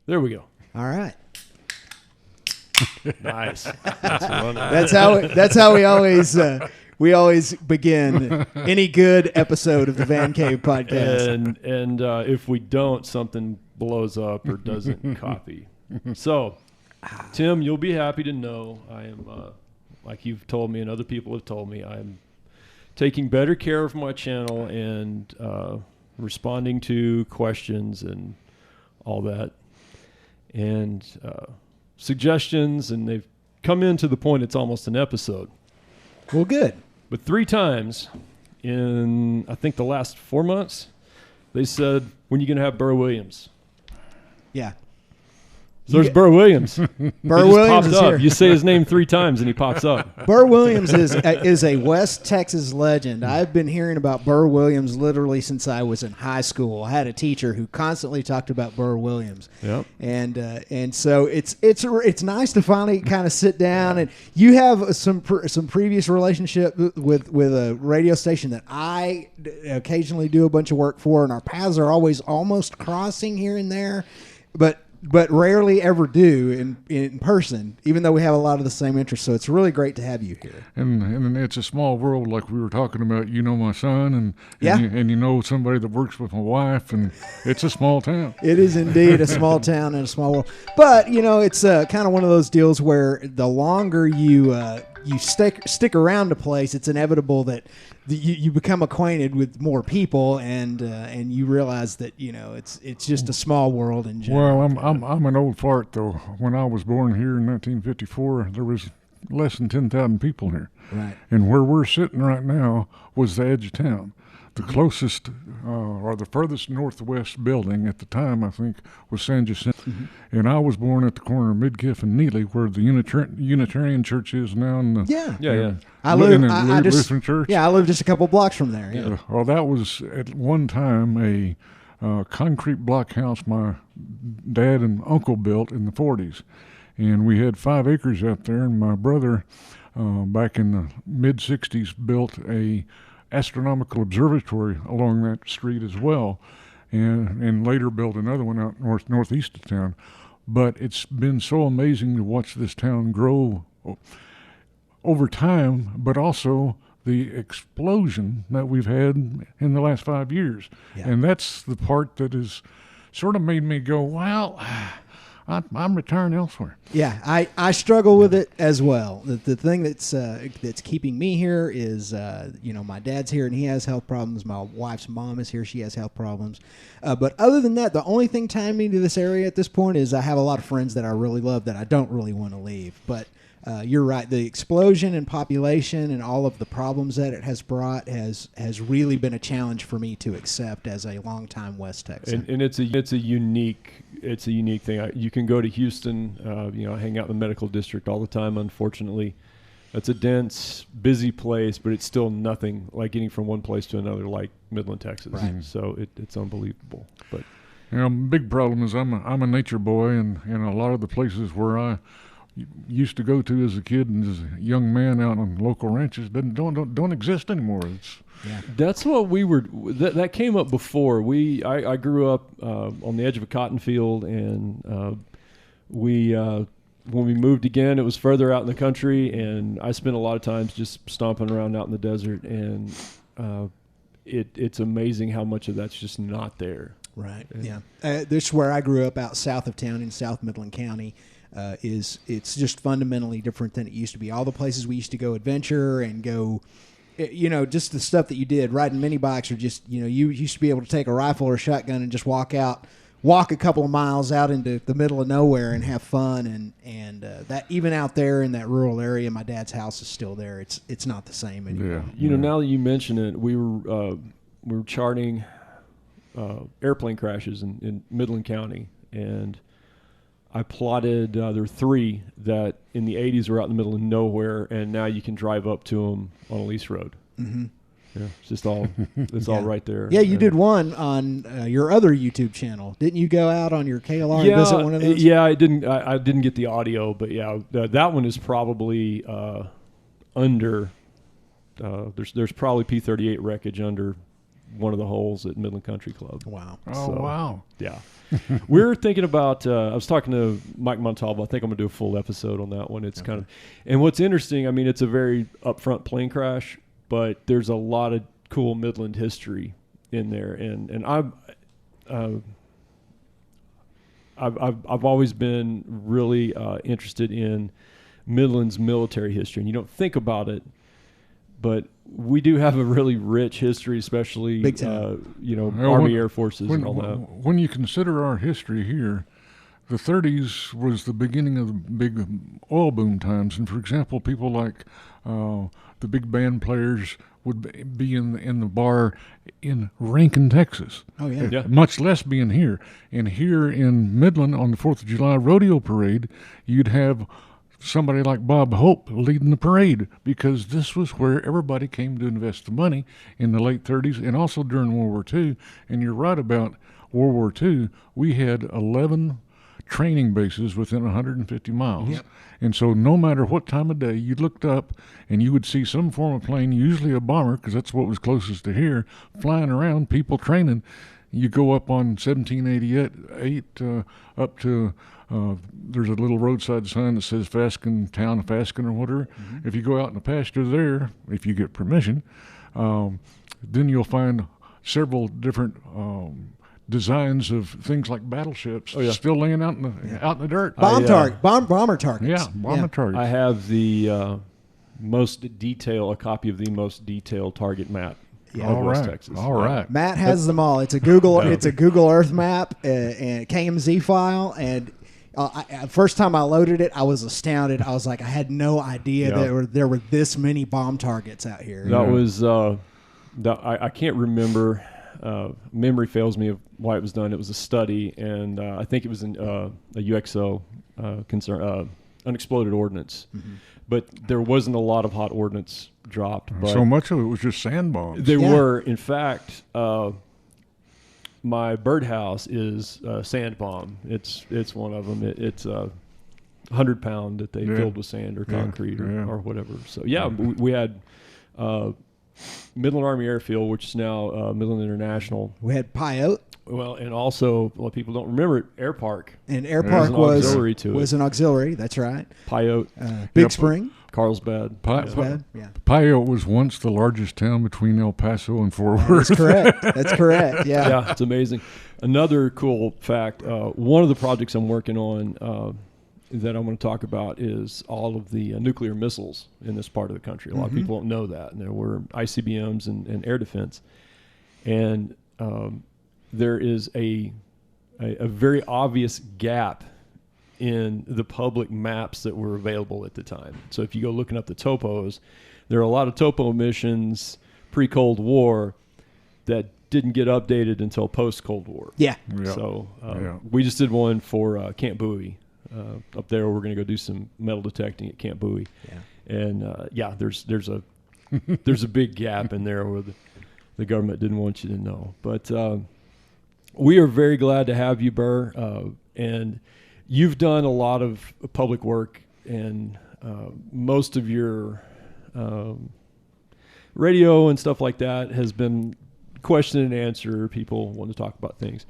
There we go. All right. Nice. That's how we always begin any good episode of the Van Cave podcast. And if we don't, something blows up or doesn't copy. So, Tim, you'll be happy to know I am, like you've told me and other people have told me, I'm taking better care of my channel and responding to questions and all that. And suggestions, and they've come in to the point it's almost an episode. Well, good. But 3 times in, I think, the last 4 months, they said, when are you going to have Burr Williams? Yeah. So there's Bert Williams. Burr Williams is here. You say his name 3 times and he pops up. Burr Williams is a West Texas legend. I've been hearing about Burr Williams literally since I was in high school. I had a teacher who constantly talked about Burr Williams. Yep. And so it's nice to finally kind of sit down, and you have some previous relationship with a radio station that I occasionally do a bunch of work for, and our paths are always almost crossing here and there, but rarely ever do in person, even though we have a lot of the same interests. So it's really great to have you here. And it's a small world, like we were talking about. You know my son, and you know somebody that works with my wife, and it's a small town. It is indeed a small town and a small world. But, it's kind of one of those deals where the longer you stick around a place, it's inevitable that you become acquainted with more people, and you realize that it's just a small world in general. Well, I'm an old fart though. When I was born here in 1954, there was less than 10,000 people here. Right. And where we're sitting right now was the edge of town. The closest or the furthest northwest building at the time, I think, was San Jacinto. Mm-hmm. And I was born at the corner of Midkiff and Neely, where the Unitarian Church is now. Yeah. I live Lutheran Church. Yeah, I live just a couple blocks from there. Yeah. Well, that was at one time a concrete block house my dad and uncle built in the 40s. And we had 5 acres out there, and my brother, back in the mid-60s, built a astronomical observatory along that street as well, and later built another one out northeast of town. But it's been so amazing to watch this town grow over time, but also the explosion that we've had in the last 5 years. Yeah. And that's the part that has sort of made me go, well, I'm retiring elsewhere. Yeah, I struggle with it as well. The thing that's keeping me here is, my dad's here and he has health problems. My wife's mom is here; she has health problems. But other than that, the only thing tying me to this area at this point is I have a lot of friends that I really love that I don't really want to leave. But you're right; the explosion in population and all of the problems that it has brought has really been a challenge for me to accept as a longtime West Texan. And it's a unique thing. You can go to Houston, hang out in the medical district all the time. Unfortunately, it's a dense, busy place, but it's still nothing like getting from one place to another like Midland, Texas. Right. So it's unbelievable. But big problem is I'm a nature boy, and a lot of the places where I used to go to as a kid and as a young man out on local ranches don't exist anymore. That's what we were. That came up before. I grew up on the edge of a cotton field, and when we moved again, it was further out in the country, and I spent a lot of times just stomping around out in the desert, and it's amazing how much of that's just not there. Right. Yeah. This is where I grew up, out south of town in South Midland County. It's just fundamentally different than it used to be. All the places we used to go adventure and go, just the stuff that you did, riding mini bikes, or just, you used to be able to take a rifle or a shotgun and just walk a couple of miles out into the middle of nowhere and have fun. And that even out there in that rural area, my dad's house is still there. It's not the same anymore. Yeah. Now that you mention it, we were charting airplane crashes in Midland County, and I plotted there were 3 that in the 80s were out in the middle of nowhere, and now you can drive up to them on a lease road. Mm-hmm. Yeah, it's just all all right there. Yeah, you did one on your other YouTube channel, didn't you? Go out on your KLR and visit one of those. Yeah, I didn't. I didn't get the audio, but yeah, that one is probably under. There's probably P38 wreckage under one of the holes at Midland Country Club. Wow. Oh, So, wow. Yeah. We're thinking about, I was talking to Mike Montalvo. I think I'm going to do a full episode on that one. It's kind of, and what's interesting, I mean, it's a very upfront plane crash, but there's a lot of cool Midland history in there. And I've always been really interested in Midland's military history. And you don't think about it, but we do have a really rich history, especially, Big time. Army, Air Forces and all that. When you consider our history here, the 30s was the beginning of the big oil boom times. And for example, people like the big band players would be in the bar in Rankin, Texas. Oh, yeah. Yeah. Much less being here. And here in Midland on the 4th of July rodeo parade, you'd have somebody like Bob Hope leading the parade, because this was where everybody came to invest the money in the late 30s and also during World War II. And you're right about World War II. We had 11 training bases within 150 miles. Yep. And so no matter what time of day, you looked up and you would see some form of plane, usually a bomber, because that's what was closest to here, flying around, people training. You go up on 1788 up to, there's a little roadside sign that says Fasken, Town of Fasken or whatever. Mm-hmm. If you go out in the pasture there, if you get permission, then you'll find several different designs of things like battleships still laying out in the dirt. Bomber targets. Yeah, bomber targets. I have the a copy of the most detailed target map of West Texas. All right. Matt has them all. It's a Google Earth map and KMZ file. And first time I loaded it, I was astounded. I was like, I had no idea there were this many bomb targets out here. That was I can't remember. Memory fails me of why it was done. It was a study, and I think it was a UXO unexploded ordnance. Mm-hmm. But there wasn't a lot of hot ordnance dropped. But so much of it was just sand bombs. There were, in fact, my birdhouse is sand bomb. It's one of them. It's 100-pound that they filled with sand or concrete or whatever. So we had Midland Army Airfield, which is now Midland International. We had Pyote. Well, and also, a lot of people don't remember it, Air Park. And Air Park was an auxiliary. That's right. Pyote. Big Spring. Carlsbad. Pyote was once the largest town between El Paso and Fort Worth. That's correct. Yeah. Yeah, it's amazing. Another cool fact, one of the projects I'm working on that I'm going to talk about is all of the nuclear missiles in this part of the country. A lot of people don't know that. And there were ICBMs and air defense. And there is a very obvious gap in the public maps that were available at the time. So if you go looking up the topos, there are a lot of topo missions pre-Cold War that didn't get updated until post-Cold War. Yeah. So we just did one for Camp Bowie. Up there, we're going to go do some metal detecting at Camp Bowie. Yeah. And there's a big gap in there where the government didn't want you to know. But we are very glad to have you, Burr. And you've done a lot of public work, and most of your radio and stuff like that has been question and answer. People want to talk about things.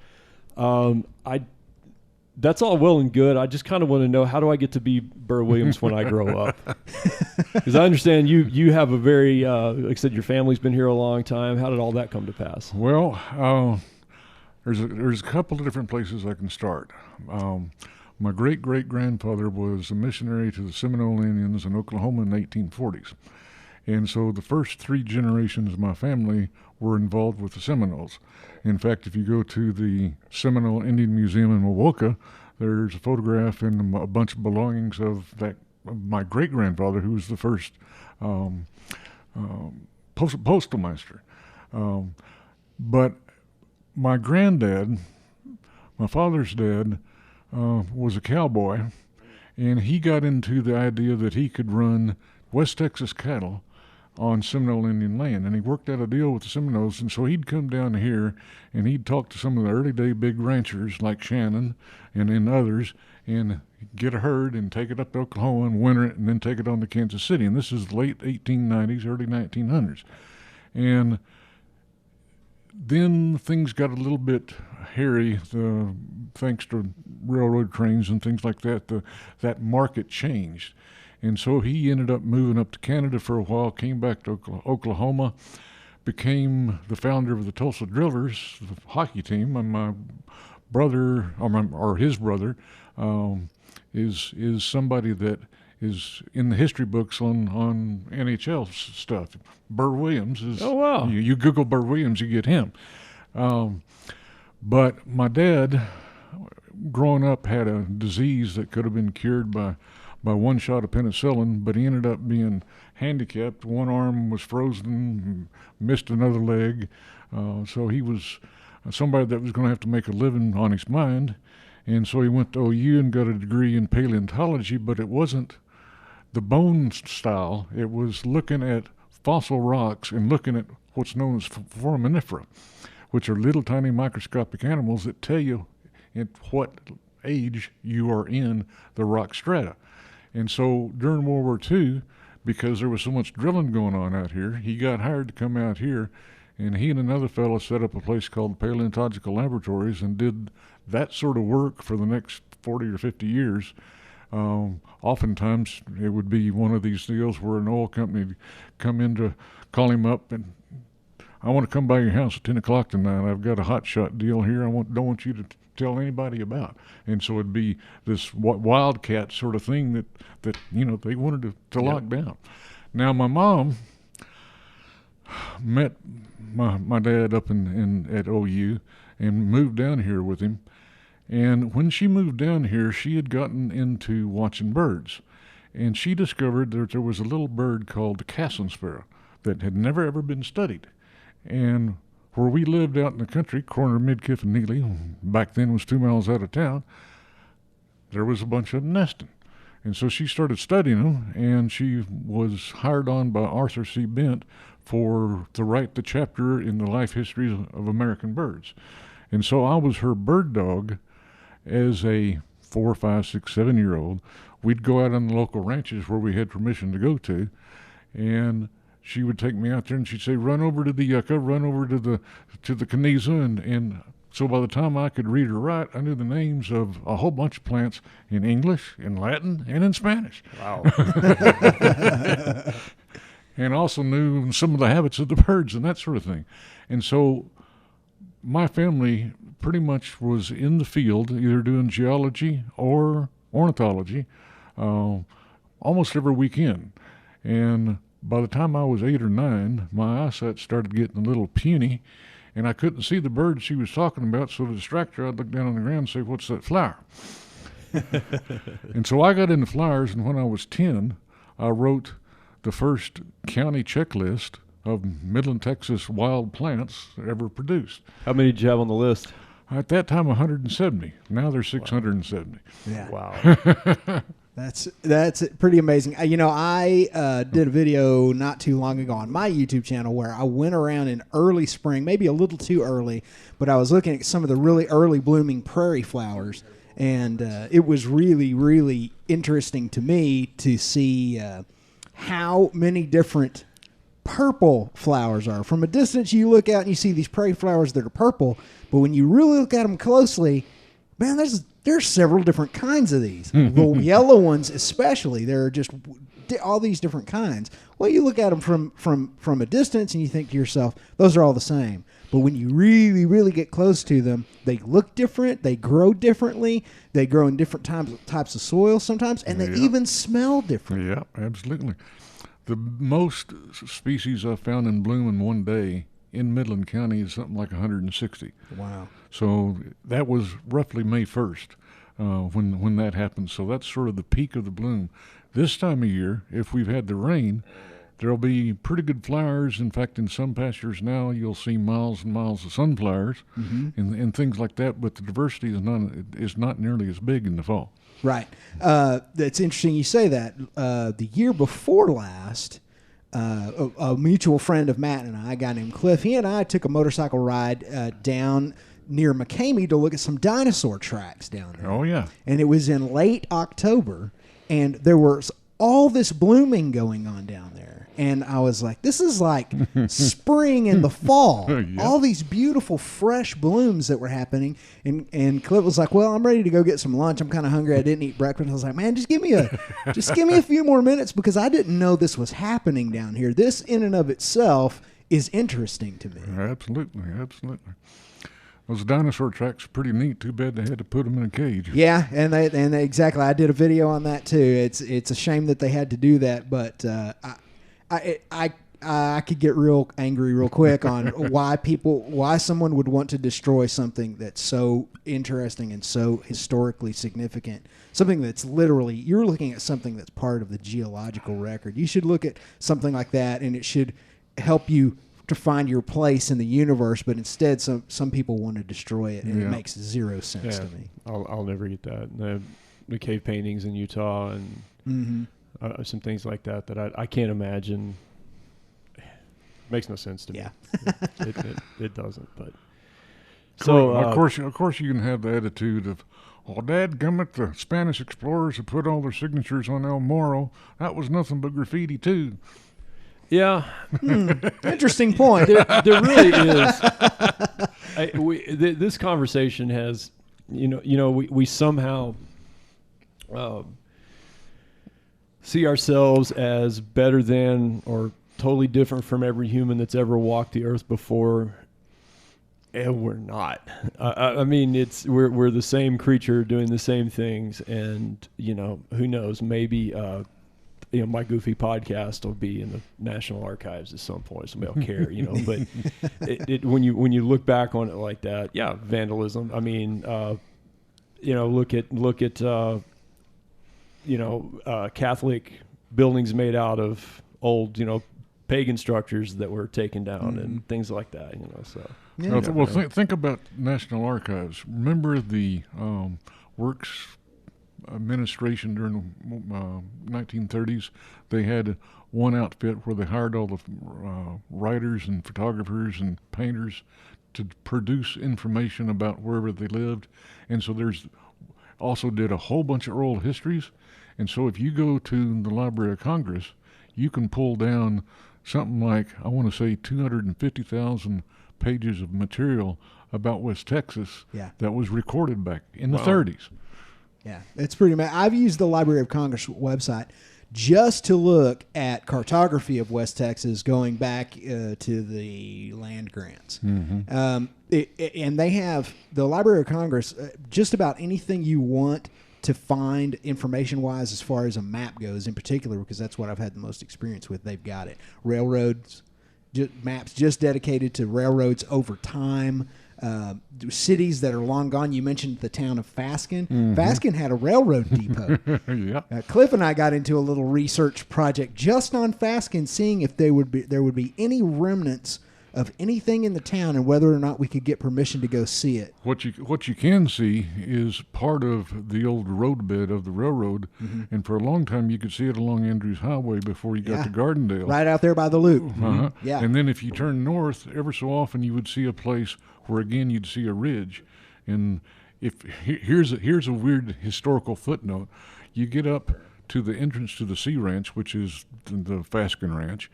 That's all well and good. I just kind of want to know, how do I get to be Burr Williams when I grow up? Because I understand you have a very, like I said, your family's been here a long time. How did all that come to pass? Well, there's a couple of different places I can start. My great-great-grandfather was a missionary to the Seminole Indians in Oklahoma in the 1840s. And so the first 3 generations of my family were involved with the Seminoles. In fact, if you go to the Seminole Indian Museum in Milwaukee, there's a photograph and a bunch of belongings of my great-grandfather, who was the first postal master. But my granddad, my father's dad, was a cowboy, and he got into the idea that he could run West Texas cattle on Seminole Indian land, and he worked out a deal with the Seminoles. And so he'd come down here and he'd talk to some of the early day big ranchers like Shannon and then others, and get a herd and take it up to Oklahoma and winter it, and then take it on to Kansas City. And this is late 1890s, early 1900s. And then things got a little bit hairy, thanks to railroad trains and things like that. That market changed. And so he ended up moving up to Canada for a while, came back to Oklahoma, became the founder of the Tulsa Drillers, the hockey team. And my brother, or his brother, is somebody that is in the history books on NHL stuff. Burr Williams is. Oh, wow. You Google Burr Williams, you get him. But my dad, growing up, had a disease that could have been cured by one shot of penicillin, but he ended up being handicapped. One arm was frozen, missed another leg. So he was somebody that was going to have to make a living on his mind. And so he went to OU and got a degree in paleontology, but it wasn't the bone style. It was looking at fossil rocks and looking at what's known as foraminifera, which are little tiny microscopic animals that tell you at what age you are in the rock strata. And so during World War II, because there was so much drilling going on out here, he got hired to come out here, and he and another fellow set up a place called Paleontological Laboratories and did that sort of work for the next 40 or 50 years. Oftentimes it would be one of these deals where an oil company would come in to call him up and, I want to come by your house at 10 o'clock tonight. I've got a hot shot deal here don't want you to tell anybody about. And so it'd be this wildcat sort of thing that they wanted to lock down. Now my mom met my dad up at OU and moved down here with him. And when she moved down here, she had gotten into watching birds. And she discovered that there was a little bird called the Cassin sparrow that had never ever been studied. And where we lived out in the country, corner of Midkiff and Neely, back then was 2 miles out of town, there was a bunch of them nesting. And so she started studying them, and she was hired on by Arthur C. Bent to write the chapter in the life histories of American birds. And so I was her bird dog as a 4, 5, 6, 7-year-old. We'd go out on the local ranches where we had permission to go to, and she would take me out there and she'd say, run over to the yucca, run over to the Caniza, and so by the time I could read or write, I knew the names of a whole bunch of plants in English, in Latin, and in Spanish. Wow. And also knew some of the habits of the birds and that sort of thing. And so my family pretty much was in the field, either doing geology or ornithology, almost every weekend. And by the time I was 8 or 9, my eyesight started getting a little puny, and I couldn't see the bird she was talking about, so to distract her, I'd look down on the ground and say, what's that flower? And so I got into flowers, and when I was 10, I wrote the first county checklist of Midland, Texas wild plants ever produced. How many did you have on the list? At that time, 170. Now there's 670. Yeah. Wow. That's pretty amazing. I did a video not too long ago on my YouTube channel where I went around in early spring, maybe a little too early, but I was looking at some of the really early blooming prairie flowers, and it was really, really interesting to me to see how many different purple flowers are. From a distance, you look out and you see these prairie flowers that are purple, but when you really look at them closely, man, there's several different kinds of these. The yellow ones especially, there are just all these different kinds. Well, you look at them from a distance and you think to yourself, those are all the same. But when you really, really get close to them, they look different, they grow differently, they grow in different types of soil sometimes, and they even smell different. Yeah, absolutely. The most species I found in bloom in one day in Midland County is something like 160. Wow. So that was roughly May 1st when that happened. So that's sort of the peak of the bloom. This time of year, if we've had the rain, there'll be pretty good flowers. In fact, in some pastures now, you'll see miles and miles of sunflowers and things like that. But the diversity is not nearly as big in the fall. Right. That's interesting you say that. The year before last, a mutual friend of Matt and I, a guy named Cliff, he and I took a motorcycle ride down near McCamey to look at some dinosaur tracks down there. Oh, yeah. And it was in late October, and there were all this blooming going on down there. And I was like, this is like spring in the fall. Yep. All these beautiful, fresh blooms that were happening. And Cliff was like, well, I'm ready to go get some lunch. I'm kind of hungry. I didn't eat breakfast. I was like, man, just give me a few more minutes, because I didn't know this was happening down here. This in and of itself is interesting to me. Absolutely. Those dinosaur tracks are pretty neat. Too bad they had to put them in a cage. Yeah, and they exactly. I did a video on that too. It's a shame that they had to do that, but I could get real angry real quick on why someone would want to destroy something that's so interesting and so historically significant. Something that's literally, you're looking at something that's part of the geological record. You should look at something like that, and it should help you to find your place in the universe, but instead some people want to destroy it, and it makes zero sense to me. I'll never get that. The cave paintings in Utah and some things like that I can't imagine. Makes no sense to me. It doesn't. But so of course you can have the attitude of, oh, dadgummit, the Spanish explorers who put all their signatures on El Morro, that was nothing but graffiti too. Yeah. Interesting point. There really is. This conversation has, we somehow see ourselves as better than or totally different from every human that's ever walked the earth before, and we're not. I mean, we're the same creature doing the same things, and who knows? Maybe my goofy podcast will be in the National Archives at some point. Somebody will care, But when you look back on it like that, yeah, vandalism. I mean, look at Catholic buildings made out of old, pagan structures that were taken down and things like that. So. Yeah. Think about National Archives. Remember the Works administration during the 1930s? They had one outfit where they hired all the writers and photographers and painters to produce information about wherever they lived. And so there's also did a whole bunch of oral histories. And so if you go to the Library of Congress, you can pull down something like, I want to say 250,000 pages of material about West Texas that was recorded back in the 30s. Yeah, it's pretty amazing. I've used the Library of Congress website just to look at cartography of West Texas going back to the land grants. And they have, the Library of Congress, just about anything you want to find information-wise as far as a map goes in particular, because that's what I've had the most experience with. They've got it. Railroads, maps just dedicated to railroads over time. Cities that are long gone. You mentioned the town of Fasken. Fasken had a railroad depot. Cliff and I got into a little research project just on Fasken, seeing if there would be any remnants of anything in the town and whether or not we could get permission to go see it. What you can see is part of the old roadbed of the railroad, and for a long time you could see it along Andrews Highway before you got to Gardendale. Right out there by the loop. Yeah. And then if you turn north, ever so often you would see a place where again you'd see a ridge. And here's a weird historical footnote. You get up to the entrance to the Sea Ranch, which is the Fasken Ranch.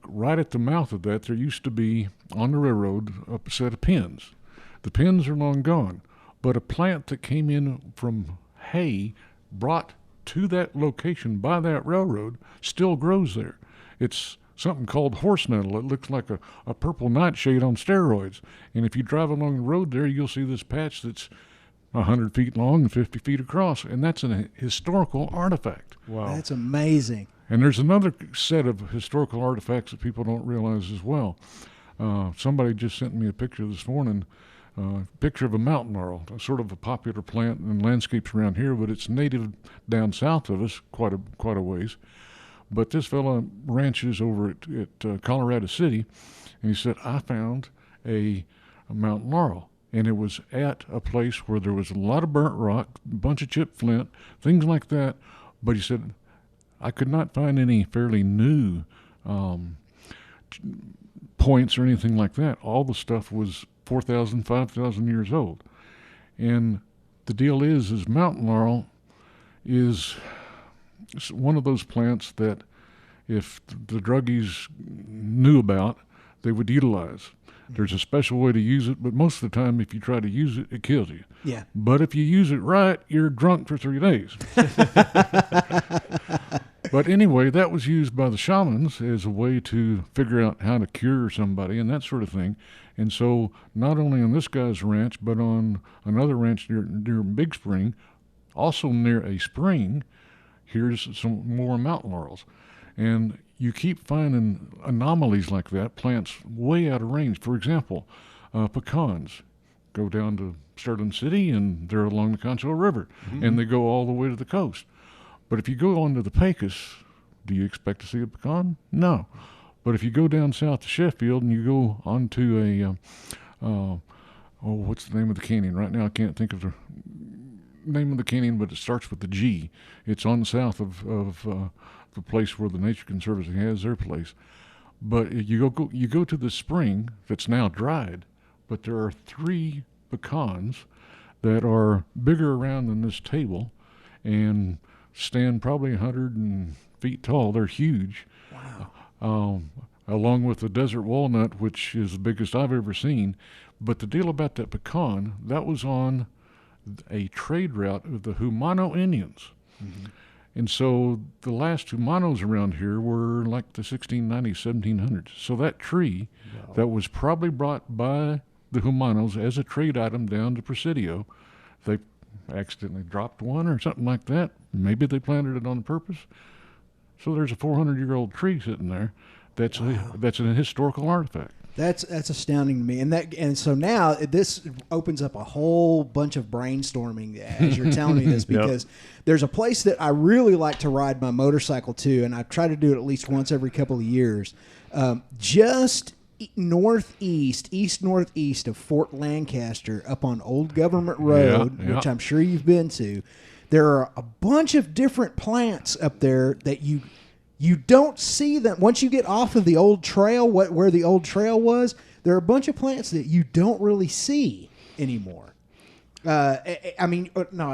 Right at the mouth of that, there used to be, on the railroad, a set of pins. The pins are long gone, but a plant that came in from hay brought to that location by that railroad still grows there. It's something called horse nettle. It looks like a purple nightshade on steroids. And if you drive along the road there, you'll see this patch that's 100 feet long and 50 feet across, and that's a historical artifact. Wow. That's amazing. And there's another set of historical artifacts that people don't realize as well. Somebody just sent me a picture this morning, picture of a mountain laurel, sort of a popular plant in landscapes around here, but it's native down south of us quite a ways. But this fella ranches over at Colorado City, and he said, I found a mountain laurel. And it was at a place where there was a lot of burnt rock, a bunch of chipped flint, things like that. But he said, I could not find any fairly new points or anything like that. All the stuff was 4,000, 5,000 years old. And the deal is mountain laurel is one of those plants that if the druggies knew about, they would utilize. There's a special way to use it, but most of the time, if you try to use it, it kills you. Yeah. But if you use it right, you're drunk for 3 days. But anyway, that was used by the shamans as a way to figure out how to cure somebody and that sort of thing. And so not only on this guy's ranch, but on another ranch near Big Spring, also near a spring, here's some more mountain laurels. And you keep finding anomalies like that, plants way out of range. For example, pecans go down to Sterling City, and they're along the Concho River, and they go all the way to the coast. But if you go onto the Pecos, do you expect to see a pecan? No. But if you go down south to Sheffield and you go onto what's the name of the canyon? Right now I can't think of the name of the canyon, but it starts with the G. It's on south of the place where the Nature Conservancy has their place. But you go to the spring that's now dried, but there are 3 pecans that are bigger around than this table and stand probably 100 feet tall. They're huge. Wow. Along with the desert walnut, which is the biggest I've ever seen. But the deal about that pecan, that was on a trade route of the Humano Indians. And so the last Humanos around here were like the 1690s, 1700s. So that tree that was probably brought by the Humanos as a trade item down to Presidio, they accidentally dropped one or something like that. Maybe they planted it on purpose. So there's a 400-year-old tree sitting there. That's an historical artifact. That's astounding to me, and so now this opens up a whole bunch of brainstorming as you're telling me this, because there's a place that I really like to ride my motorcycle to, and I try to do it at least once every couple of years. Just east-northeast of Fort Lancaster, up on Old Government Road, which I'm sure you've been to. There are a bunch of different plants up there that you don't see them. Once you get off of the old trail, where the old trail was, there are a bunch of plants that you don't really see anymore. I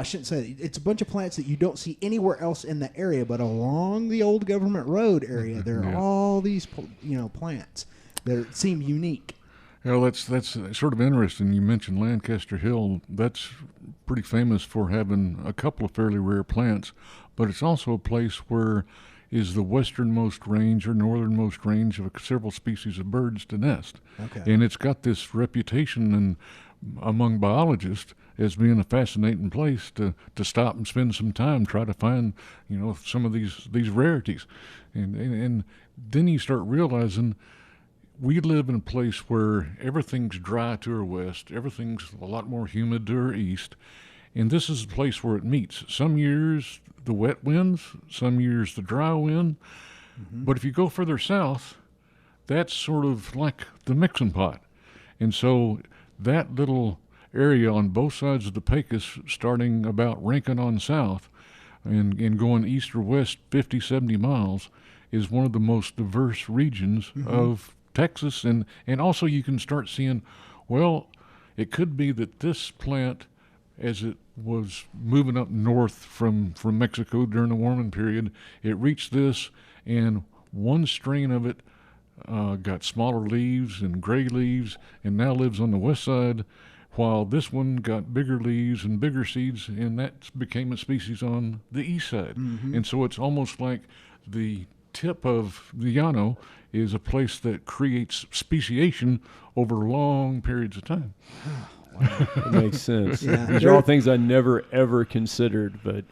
shouldn't say that. It's a bunch of plants that you don't see anywhere else in the area, but along the Old Government Road area, there are all these plants that seem unique. That's sort of interesting. You mentioned Lancaster Hill. That's pretty famous for having a couple of fairly rare plants, but it's also a place where is the westernmost range or northernmost range of several species of birds to nest. Okay. And it's got this reputation among biologists as being a fascinating place to stop and spend some time, try to find, some of these rarities. And then you start realizing we live in a place where everything's dry to our west, everything's a lot more humid to our east, and this is a place where it meets. Some years the wet winds, some years the dry wind, but if you go further south, that's sort of like the mixing pot. And so that little area on both sides of the Pecos, starting about Rankin on south and going east or west 50, 70 miles, is one of the most diverse regions of Texas, and also you can start seeing, well, it could be that this plant, as it was moving up north from Mexico during the warming period, it reached this, and one strain of it got smaller leaves and gray leaves, and now lives on the west side, while this one got bigger leaves and bigger seeds, and that became a species on the east side. And so it's almost like the tip of the Llano is a place that creates speciation over long periods of time. Wow. That makes sense. Yeah. These are all things I never, ever considered. But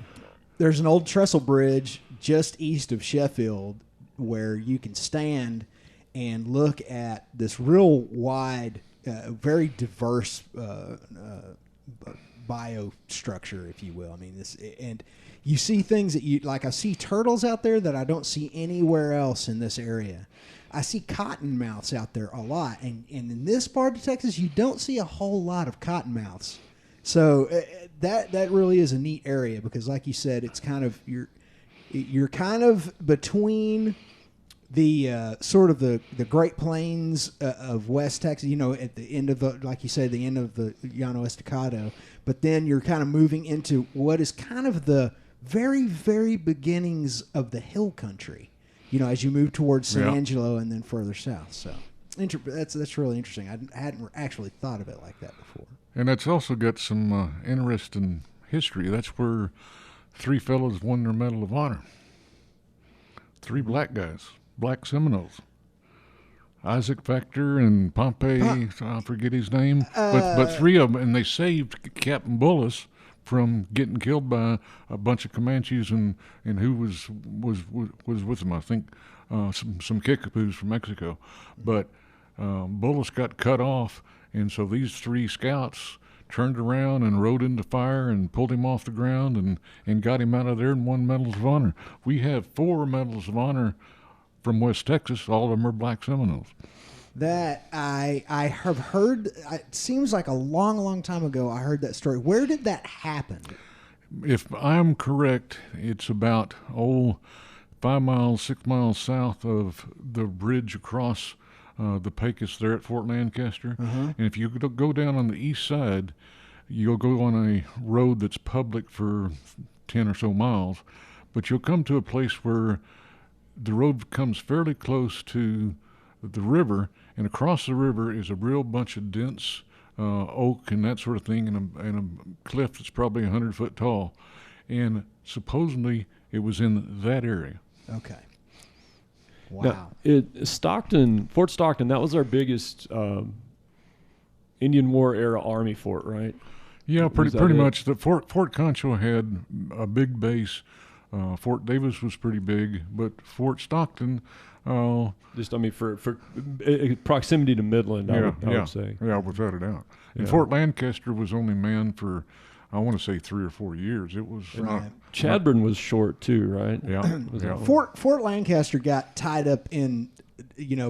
there's an old trestle bridge just east of Sheffield where you can stand and look at this real wide, very diverse biostructure, if you will. I mean, and you see things that I see turtles out there that I don't see anywhere else in this area. I see cottonmouths out there a lot, and in this part of Texas, you don't see a whole lot of cottonmouths. So that really is a neat area because, like you said, it's kind of you're kind of between the sort of the Great Plains of West Texas. At the end of the end of the Llano Estacado, but then you're kind of moving into what is kind of the very, very beginnings of the hill country, as you move towards San Angelo and then further south. So that's really interesting. I hadn't actually thought of it like that before. And that's also got some interesting history. That's where 3 fellows won their Medal of Honor. 3 black guys, black Seminoles. Isaac Factor and Pompey, I forget his name, but 3 of them, and they saved Captain Bullis from getting killed by a bunch of Comanches and who was with them. I think some Kickapoos from Mexico, but Bullis got cut off, and so these 3 scouts turned around and rode into fire and pulled him off the ground and got him out of there and won Medals of Honor. We have 4 Medals of Honor from West Texas. All of them are black Seminoles. That I have heard. It seems like a long, long time ago I heard that story. Where did that happen? If I'm correct, it's about 5 miles, 6 miles south of the bridge across the Pecos there at Fort Lancaster. And if you go down on the east side, you'll go on a road that's public for 10 or so miles, but you'll come to a place where the road comes fairly close to the river, and across the river is a real bunch of dense oak and that sort of thing, and a cliff that's probably 100 foot tall. And supposedly it was in that area. Okay. Wow. Now, Fort Stockton, that was our biggest Indian War era Army fort, right? Yeah, pretty much. The Fort Concho had a big base. Fort Davis was pretty big, but Fort Stockton, for proximity to Midland, I would say. Yeah, without a doubt. And Fort Lancaster was only manned for, I want to say 3 or 4 years. It was Chadbourne was short too, right? Yeah. Fort Lancaster got tied up in,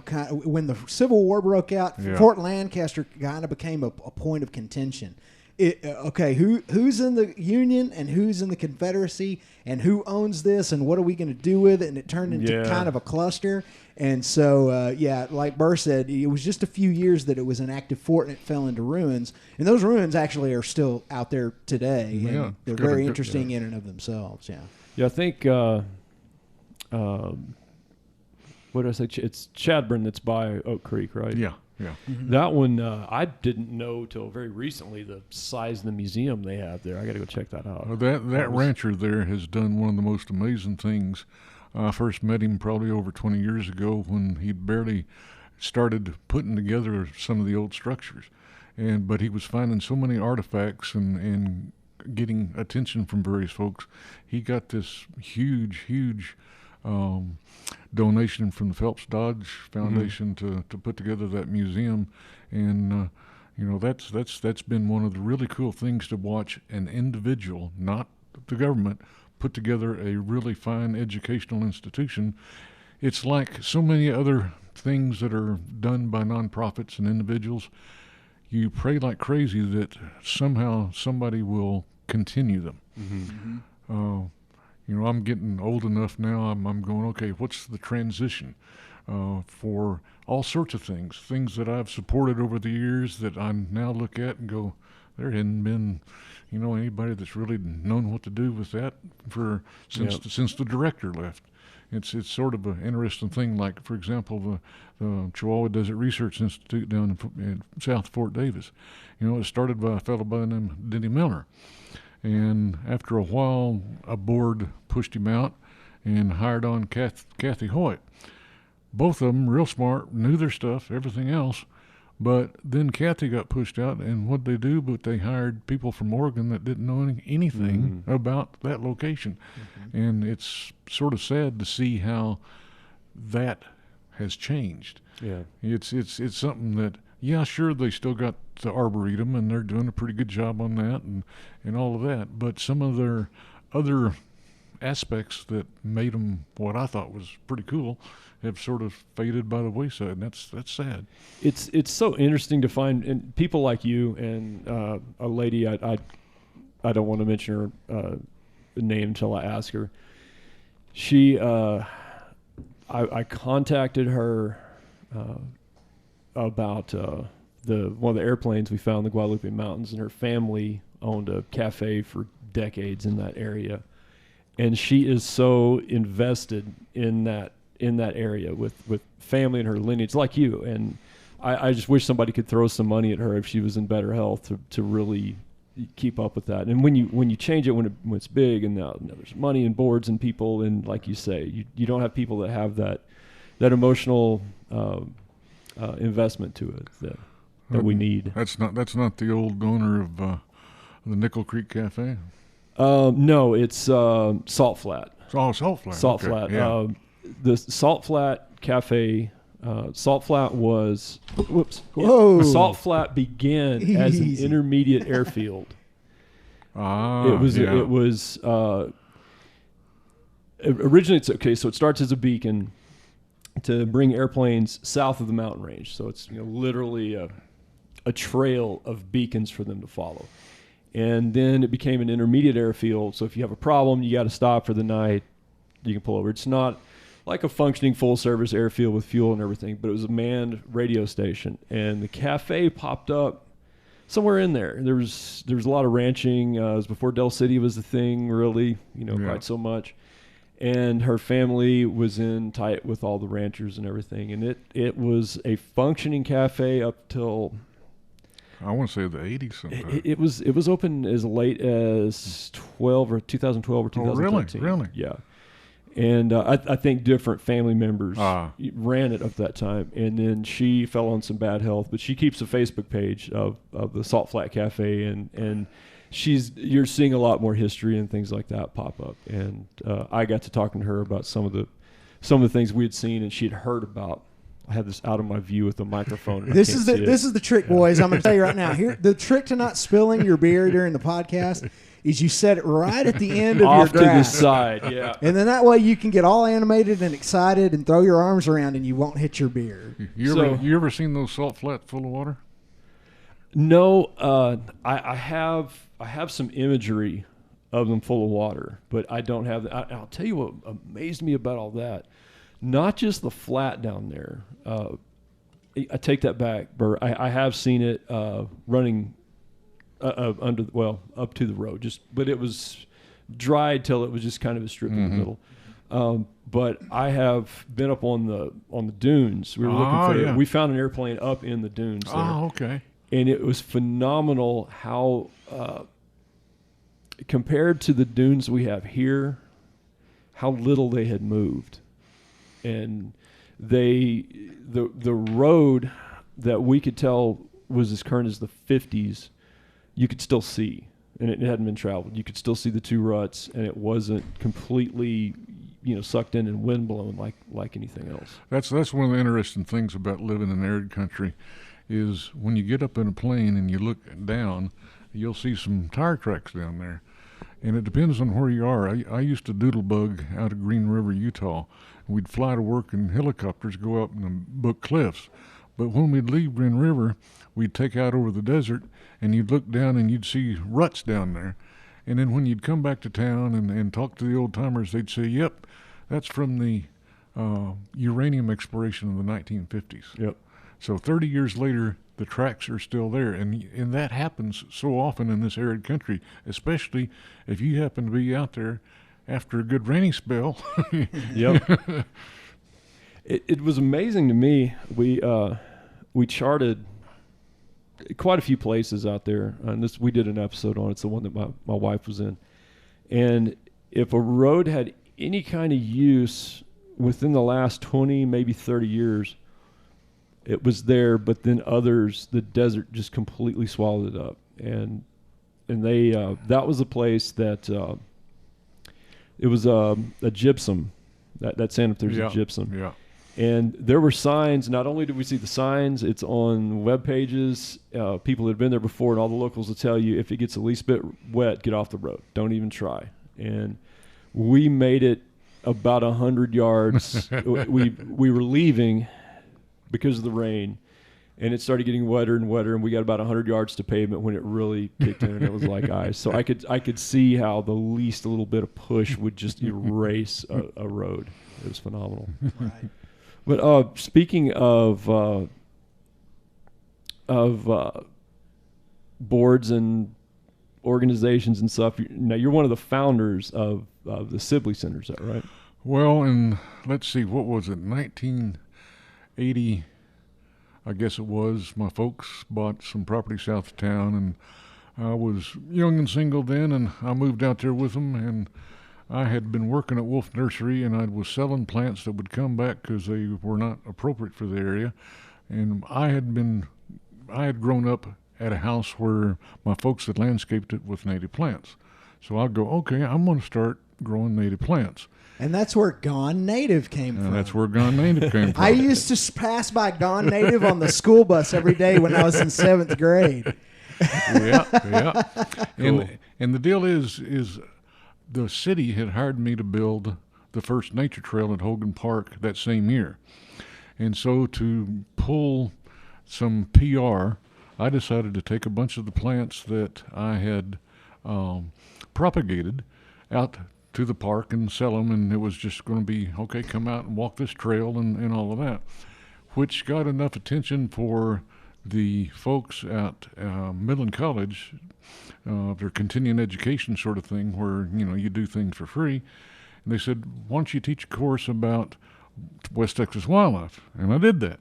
kind of, when the Civil War broke out. Yeah. Fort Lancaster kind of became a point of contention. Who's in the Union and who's in the Confederacy, and who owns this, and what are we going to do with it? And it turned into kind of a cluster. And so, like Burr said, it was just a few years that it was an active fort, and it fell into ruins. And those ruins actually are still out there today. Yeah, and they're very interesting in and of themselves. Yeah. Yeah, I think. What did I say? It's Chadbourne that's by Oak Creek, right? Yeah. Yeah. Mm-hmm. That one, I didn't know till very recently the size of the museum they have there. I got to go check that out. Well, that rancher there has done one of the most amazing things. I first met him probably over 20 years ago when he barely started putting together some of the old structures, but he was finding so many artifacts and getting attention from various folks. He got this huge donation from the Phelps Dodge Foundation to put together that museum, and that's been one of the really cool things to watch an individual, not the government, put together a really fine educational institution. It's like so many other things that are done by nonprofits and individuals. You pray like crazy that somehow somebody will continue them. Mm-hmm. I'm getting old enough now. I'm going, okay, what's the transition for all sorts of things that I've supported over the years that I now look at and go, there hadn't been, anybody that's really known what to do with that since the director left. It's sort of an interesting thing. Like, for example, the Chihuahua Desert Research Institute down in South Fort Davis. It started by a fellow by the name of Denny Miller. And after a while, a board pushed him out and hired on Kathy Hoyt. Both of them real smart, knew their stuff, everything else. But then Kathy got pushed out, and what'd they do? But they hired people from Oregon that didn't know anything about that location. Mm-hmm. And it's sort of sad to see how that has changed. Yeah, it's something that, yeah, sure, they still got the Arboretum, and they're doing a pretty good job on that and all of that. But some of their other aspects that made them what I thought was pretty cool have sort of faded by the wayside, and that's sad. It's so interesting to find, and people like you and a lady I don't want to mention her name until I ask her. She I contacted her about one of the airplanes we found in the Guadalupe Mountains, and her family owned a cafe for decades in that area. and she is so invested in that area with family and her lineage, like you. And I just wish somebody could throw some money at her if she was in better health to really keep up with that. And when you change it when it's big, and now there's money and boards and people, and like you say, you don't have people that have that emotional investment to it that we need. That's not the old owner of the Nickel Creek Cafe. No, it's Salt Flat. Oh, Salt Flat. Salt Okay, Flat. yeah. The Salt Flat Cafe. Salt Flat was. Whoops. Whoa. Salt Flat began as an Easy. intermediate airfield. Ah, It was. yeah. It was. Originally, it's okay. So it starts as a beacon to bring airplanes south of the mountain range. So it's literally a trail of beacons for them to follow. And then it became an intermediate airfield. So if you have a problem, you got to stop for the night. You can pull over. It's not like a functioning full-service airfield with fuel and everything, but it was a manned radio station. And the cafe popped up somewhere in there. There was a lot of ranching. It was before Del City was the thing, really, quite so much. And her family was in tight with all the ranchers and everything. And it was a functioning cafe up till... I want to say the 80s sometime. It was open as late as 2012 or 2013. Oh, really? Yeah. And I think different family members ran it up that time. And then she fell on some bad health, but she keeps a Facebook page of the Salt Flat Cafe, and you're seeing a lot more history and things like that pop up. And I got to talking to her about some of the things we had seen and she had heard about. I had this out of my view with the microphone. This is the trick, boys. I'm going to tell you right now. Here, the trick to not spilling your beer during the podcast is you set it right at the end of off your glass. to the side, yeah. And then that way you can get all animated and excited and throw your arms around, and you won't hit your beer. You ever seen those salt flats full of water? No, I have some imagery of them full of water, but I don't have. I'll tell you what amazed me about all that. Not just the flat down there. I take that back, Burr. I have seen it running up to the road. But it was dried till it was just kind of a strip in the middle. But I have been up on the dunes. We were looking for. Yeah. We found an airplane up in the dunes there. Oh, okay. And it was phenomenal how, compared to the dunes we have here, how little they had moved. And the road that we could tell was as current as the 50s, you could still see, and it hadn't been traveled. You could still see the two ruts, and it wasn't completely, sucked in and wind blown like anything else. That's one of the interesting things about living in arid country, is when you get up in a plane and you look down, you'll see some tire tracks down there. And it depends on where you are. I used to doodle bug out of Green River, Utah. We'd fly to work in helicopters, go up and book cliffs. But when we'd leave Green River, we'd take out over the desert, and you'd look down and you'd see ruts down there. And then when you'd come back to town and talk to the old timers, they'd say, yep, that's from the uranium exploration of the 1950s. Yep. So 30 years later, the tracks are still there. And that happens so often in this arid country, especially if you happen to be out there after a good rainy spell. Yep. It was amazing to me. We charted quite a few places out there, and we did an episode on it. It's the one that my wife was in. And if a road had any kind of use within the last 20, maybe 30 years, it was there. But then others, the desert just completely swallowed it up. And they that was a place that it was a gypsum. That sand up there's a gypsum. Yeah. And there were signs. Not only did we see the signs, it's on web pages. People that have been there before, and all the locals will tell you, if it gets the least bit wet, get off the road. Don't even try. And we made it about 100 yards. we were leaving because of the rain, and it started getting wetter and wetter, and we got about 100 yards to pavement when it really kicked in, and it was like ice. So I could see how the least little bit of push would just erase a road. It was phenomenal. Right. But speaking of boards and organizations and stuff. Now, you're one of the founders of the Sibley Center, is that right? Well, and let's see, what was it, 1980, I guess it was. My folks bought some property south of town, and I was young and single then, and I moved out there with them, and I had been working at Wolf Nursery, and I was selling plants that would come back because they were not appropriate for the area. And I had grown up at a house where my folks had landscaped it with native plants. So I'd go, okay, I'm going to start growing native plants. And that's where Gone Native came from. That's where Gone Native came from. I used to pass by Gone Native on the school bus every day when I was in 7th grade. Yeah. Cool. And the deal is the city had hired me to build the first nature trail at Hogan Park that same year. And so to pull some PR, I decided to take a bunch of the plants that I had propagated out to the park and sell them, and it was just going to be, okay, come out and walk this trail and all of that, which got enough attention for the folks at Midland College, their continuing education sort of thing, where, you know, you do things for free. And they said, why don't you teach a course about West Texas wildlife? And I did that.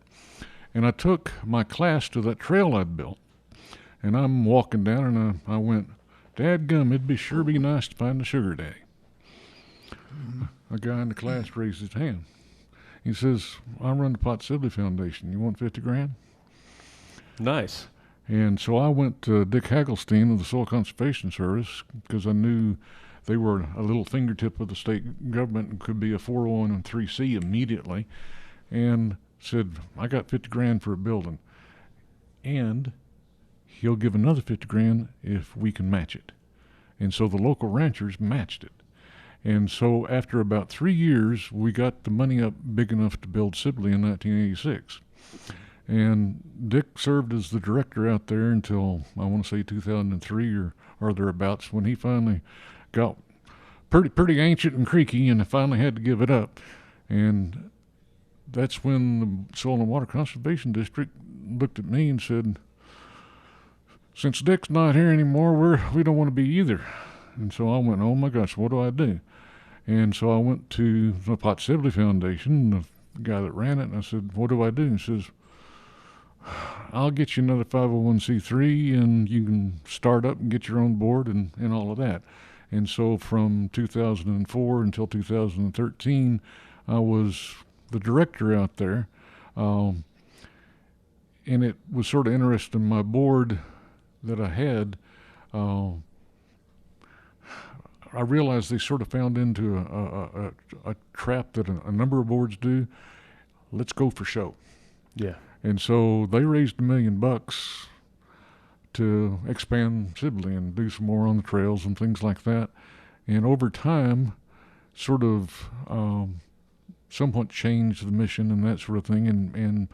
And I took my class to that trail I'd built, and I'm walking down, and I went, dadgum, it'd sure be nice to find a sugar daddy. A guy in the class raised his hand. He says, I run the Pot Sibley Foundation. You want $50,000? Nice. And so I went to Dick Hagglestein of the Soil Conservation Service because I knew they were a little fingertip of the state government and could be a 401(c) immediately, and said, I got $50,000 for a building, and he'll give another $50,000 if we can match it. And so the local ranchers matched it. And so after about 3 years, we got the money up big enough to build Sibley in 1986. And Dick served as the director out there until, I want to say 2003 or thereabouts, when he finally got pretty ancient and creaky and finally had to give it up. And that's when the Soil and Water Conservation District looked at me and said, since Dick's not here anymore, we don't want to be either. And so I went, oh my gosh, what do I do? And so I went to the Pot Sibley Foundation, the guy that ran it, and I said, what do I do? And he says, I'll get you another 501(c)(3), and you can start up and get your own board and all of that. And so from 2004 until 2013, I was the director out there. And it was sort of interesting. My board that I had, I realized they sort of found into a trap that a number of boards do. Let's go for show. Yeah. And so they raised $1 million to expand Sibley and do some more on the trails and things like that. And over time, sort of somewhat changed the mission and that sort of thing. And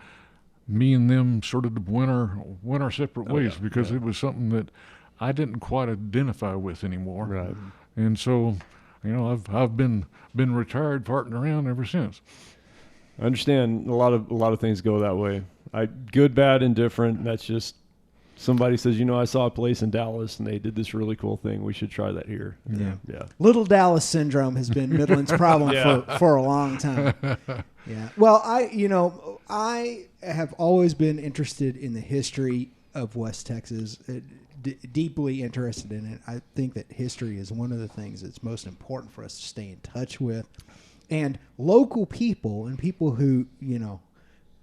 me and them sort of went our separate ways because it was something that I didn't quite identify with anymore. Right. And so, you know, I've been retired, farting around ever since. I understand a lot of things go that way. Good, bad, indifferent. That's just somebody says, you know, I saw a place in Dallas and they did this really cool thing. We should try that here. Yeah. Little Dallas syndrome has been Midland's problem for a long time. Yeah. Well, I have always been interested in the history of West Texas. Deeply interested in it. I think that history is one of the things that's most important for us to stay in touch with. And local people and people who, you know,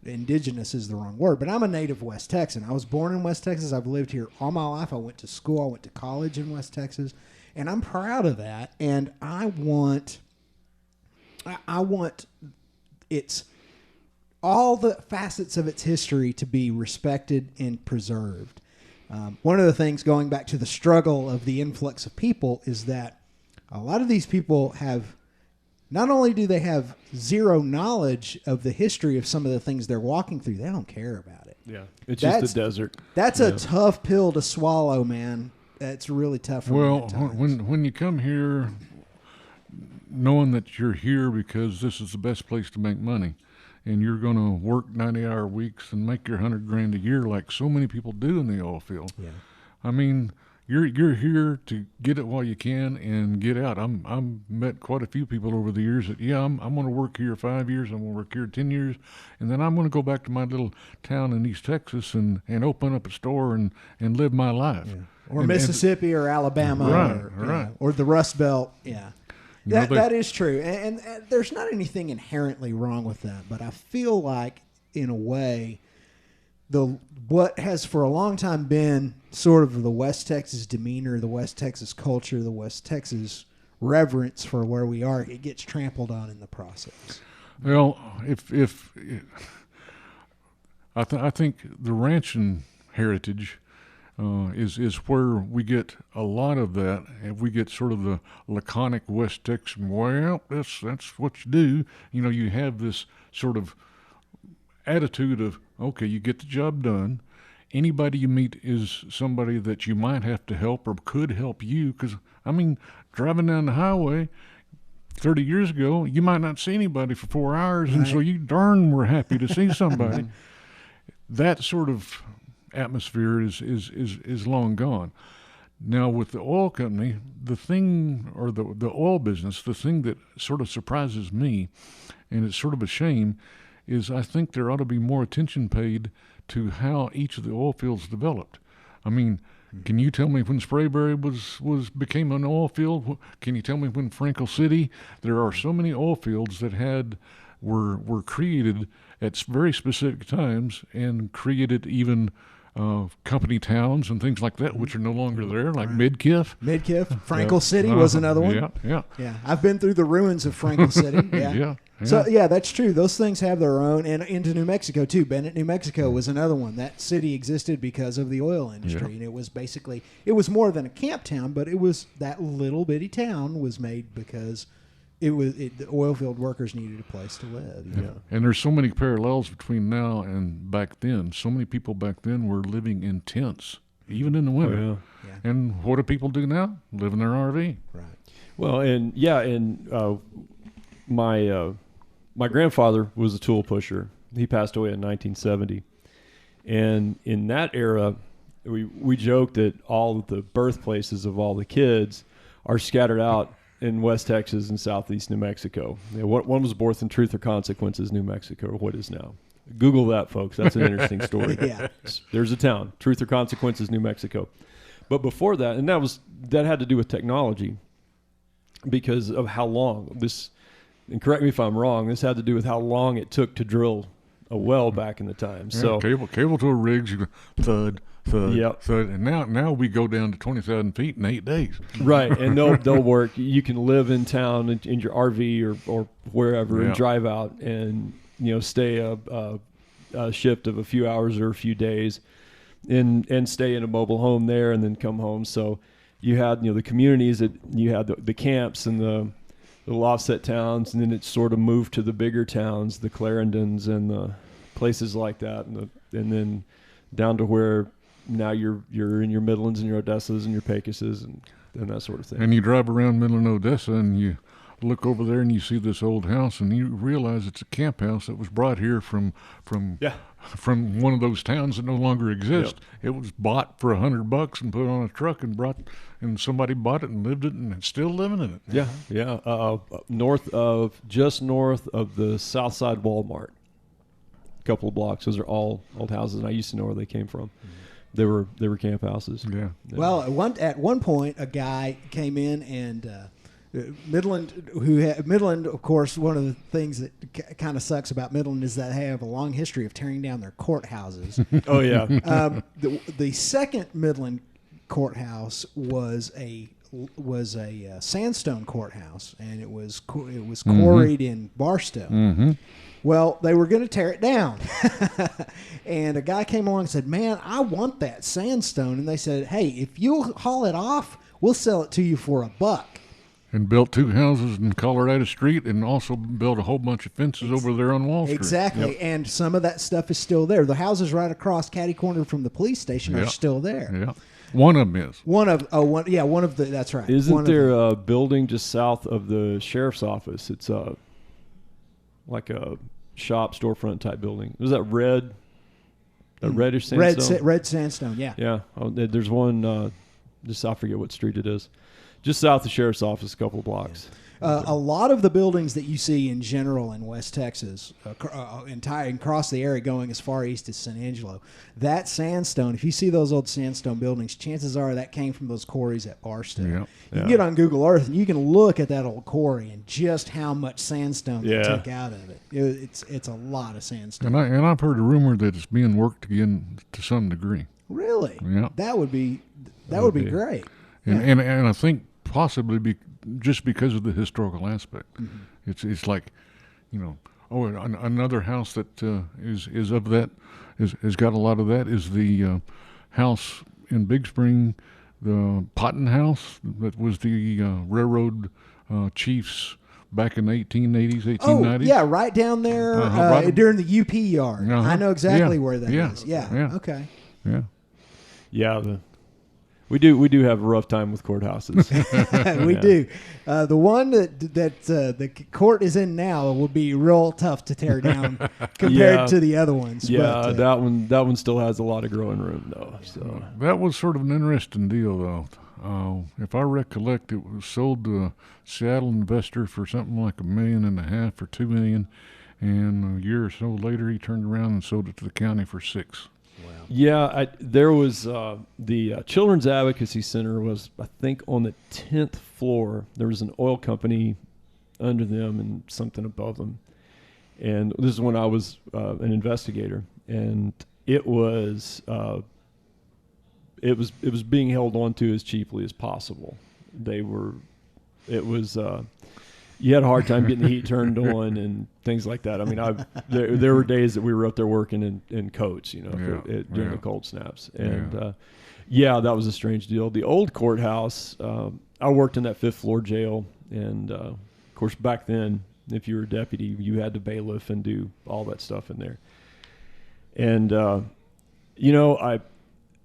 indigenous is the wrong word, but I'm a native West Texan. I was born in West Texas. I've lived here all my life. I went to school. I went to college in West Texas, and I'm proud of that. And I want its all the facets of its history to be respected and preserved. One of the things, going back to the struggle of the influx of people, is that a lot of these people have, not only do they have zero knowledge of the history of some of the things they're walking through, they don't care about it. Yeah, it's just a desert. That's a tough pill to swallow, man. That's really tough for me at times. when you come here, knowing that you're here because this is the best place to make money, and you're going to work 90-hour weeks and make your $100,000 a year like so many people do in the oil field. Yeah. I mean, you're here to get it while you can and get out. I'm met quite a few people over the years that I'm going to work here 5 years, I'm going to work here 10 years, and then I'm going to go back to my little town in East Texas and open up a store and live my life. Yeah. Or Mississippi or Alabama, right. Or the Rust Belt. Yeah, that is true, and there's not anything inherently wrong with that. But I feel like, in a way, what has for a long time been sort of the West Texas demeanor, the West Texas culture, the West Texas reverence for where we are, it gets trampled on in the process. Well, if I think the ranching heritage is where we get a lot of that, and we get sort of the laconic West Texan. Well, that's what you do. You have this sort of attitude of, okay, you get the job done. Anybody you meet is somebody that you might have to help or could help you. Because driving down the highway 30 years ago, you might not see anybody for 4 hours, and so you darn were happy to see somebody. That sort of atmosphere is long gone. Now with the oil company, the thing, or the oil business, the thing that sort of surprises me, and it's sort of a shame, is I think there ought to be more attention paid to how each of the oil fields developed. Can you tell me when Sprayberry became an oil field? Can you tell me when Franklin City? There are so many oil fields that were created at very specific times, and created even company towns and things like that, which are no longer there, like Midkiff. Franklin City was another one. Yeah. I've been through the ruins of Franklin City. Yeah. So that's true. Those things have their own, and into New Mexico too. Bennett, New Mexico was another one. That city existed because of the oil industry, and it was more than a camp town, but it was that little bitty town was made because the oil field workers needed a place to live. And there's so many parallels between now and back then. So many people back then were living in tents, even in the winter. And what do people do now? Live in their RV. Right. Well, my grandfather was a tool pusher. He passed away in 1970. And in that era, we joked that all of the birthplaces of all the kids are scattered out in West Texas and Southeast New Mexico. One was born in Truth or Consequences, New Mexico, or what is now. Google that, folks. That's an interesting story. There's a town, Truth or Consequences, New Mexico. But before that, and that had to do with technology, because of how long this, and correct me if I'm wrong, this had to do with how long it took to drill a well back in the time. So cable to a rig, thud, and now we go down to 20,000 feet in 8 days. Right, and they'll work. You can live in town in your RV or wherever and drive out and stay a shift of a few hours or a few days, and stay in a mobile home there, and then come home. So you had the communities that you had the camps and the offset towns, and then it sort of moved to the bigger towns, the Clarendons and the places like that, and then down to where now you're in your Midlands and your Odessas and your Pegasus and that sort of thing. And you drive around Midland, Odessa, and you look over there and you see this old house, and you realize it's a camp house that was brought here from one of those towns that no longer exist. It was bought for $100 and put on a truck and somebody bought it and lived it and it's still living in it. Just north of the South Side Walmart, a couple of blocks. Those are all old houses, and I used to know where they came from. They were camp houses. Yeah. Well, at one point, a guy came in and Midland, of course, one of the things that kind of sucks about Midland is that they have a long history of tearing down their courthouses. Oh yeah. The second Midland courthouse was a sandstone courthouse, and it was quarried in Barstow. Mm-hmm. Well, they were going to tear it down, and a guy came along and said, "Man, I want that sandstone." And they said, "Hey, if you'll haul it off, we'll sell it to you for $1." And built 2 houses in Colorado Street, and also built a whole bunch of fences over there on Wall Street. Exactly, yep. And some of that stuff is still there. The houses right across catty corner from the police station are still there. Yeah, one of them is. One of the. That's right. Isn't there a building just south of the sheriff's office? It's like a shop storefront type building. Was that red? Reddish sandstone. Red sandstone. Yeah. Yeah. Oh, there's one I forget what street it is. Just south of the sheriff's office, a couple blocks. A lot of the buildings that you see in general in West Texas, across the area going as far east as San Angelo, that sandstone, if you see those old sandstone buildings, chances are that came from those quarries at Barstow. Yeah. You can get on Google Earth and you can look at that old quarry and just how much sandstone they took out of it. It's a lot of sandstone. And I've heard a rumor that it's being worked again to some degree. Really? Yeah. That would be great. And I think possibly just because of the historical aspect. Mm-hmm. It's like, another house that is of that has got a lot of that is the house in Big Spring, the Potton House that was the railroad chiefs back in the 1880s, 1890s. Oh, yeah, right down there right during the UP yard. I know exactly where that is. Yeah. Okay. Yeah. Yeah, we do have a rough time with courthouses. We do. The one that the court is in now will be real tough to tear down compared to the other ones. Yeah, but, that one still has a lot of growing room though. So that was sort of an interesting deal though. If I recollect, it was sold to a Seattle investor for something like $1.5 million or $2 million, and a year or so later he turned around and sold it to the county for $6 million. Yeah, there was the Children's Advocacy Center was, I think, on the 10th floor. There was an oil company under them and something above them. And this is when I was an investigator, and it was being held on to as cheaply as possible. You had a hard time getting the heat turned on and things like that. I mean, there were days that we were up there working in coats, during the cold snaps. And, that was a strange deal. The old courthouse, I worked in that 5th floor jail. And, of course, back then, if you were a deputy, you had to bailiff and do all that stuff in there. And,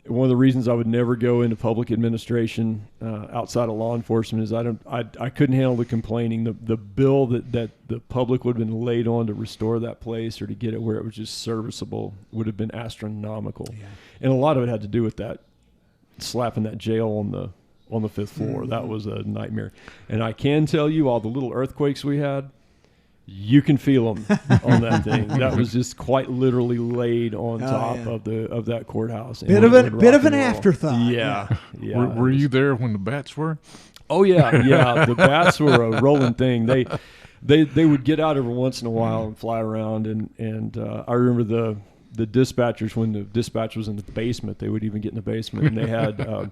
one of the reasons I would never go into public administration outside of law enforcement is I couldn't handle the complaining. The bill that the public would have been laid on to restore that place or to get it where it was just serviceable would have been astronomical. Yeah. And a lot of it had to do with that slapping that jail on the 5th floor. Mm-hmm. That was a nightmare. And I can tell you, all the little earthquakes we had, you can feel them on that thing. That was just quite literally laid on top of that courthouse. Bit of an afterthought. Yeah. Were you there when the bats were? Oh yeah. The bats were a rolling thing. They would get out every once in a while and fly around. And I remember the dispatchers, when the dispatch was in the basement, they would even get in the basement, and they had.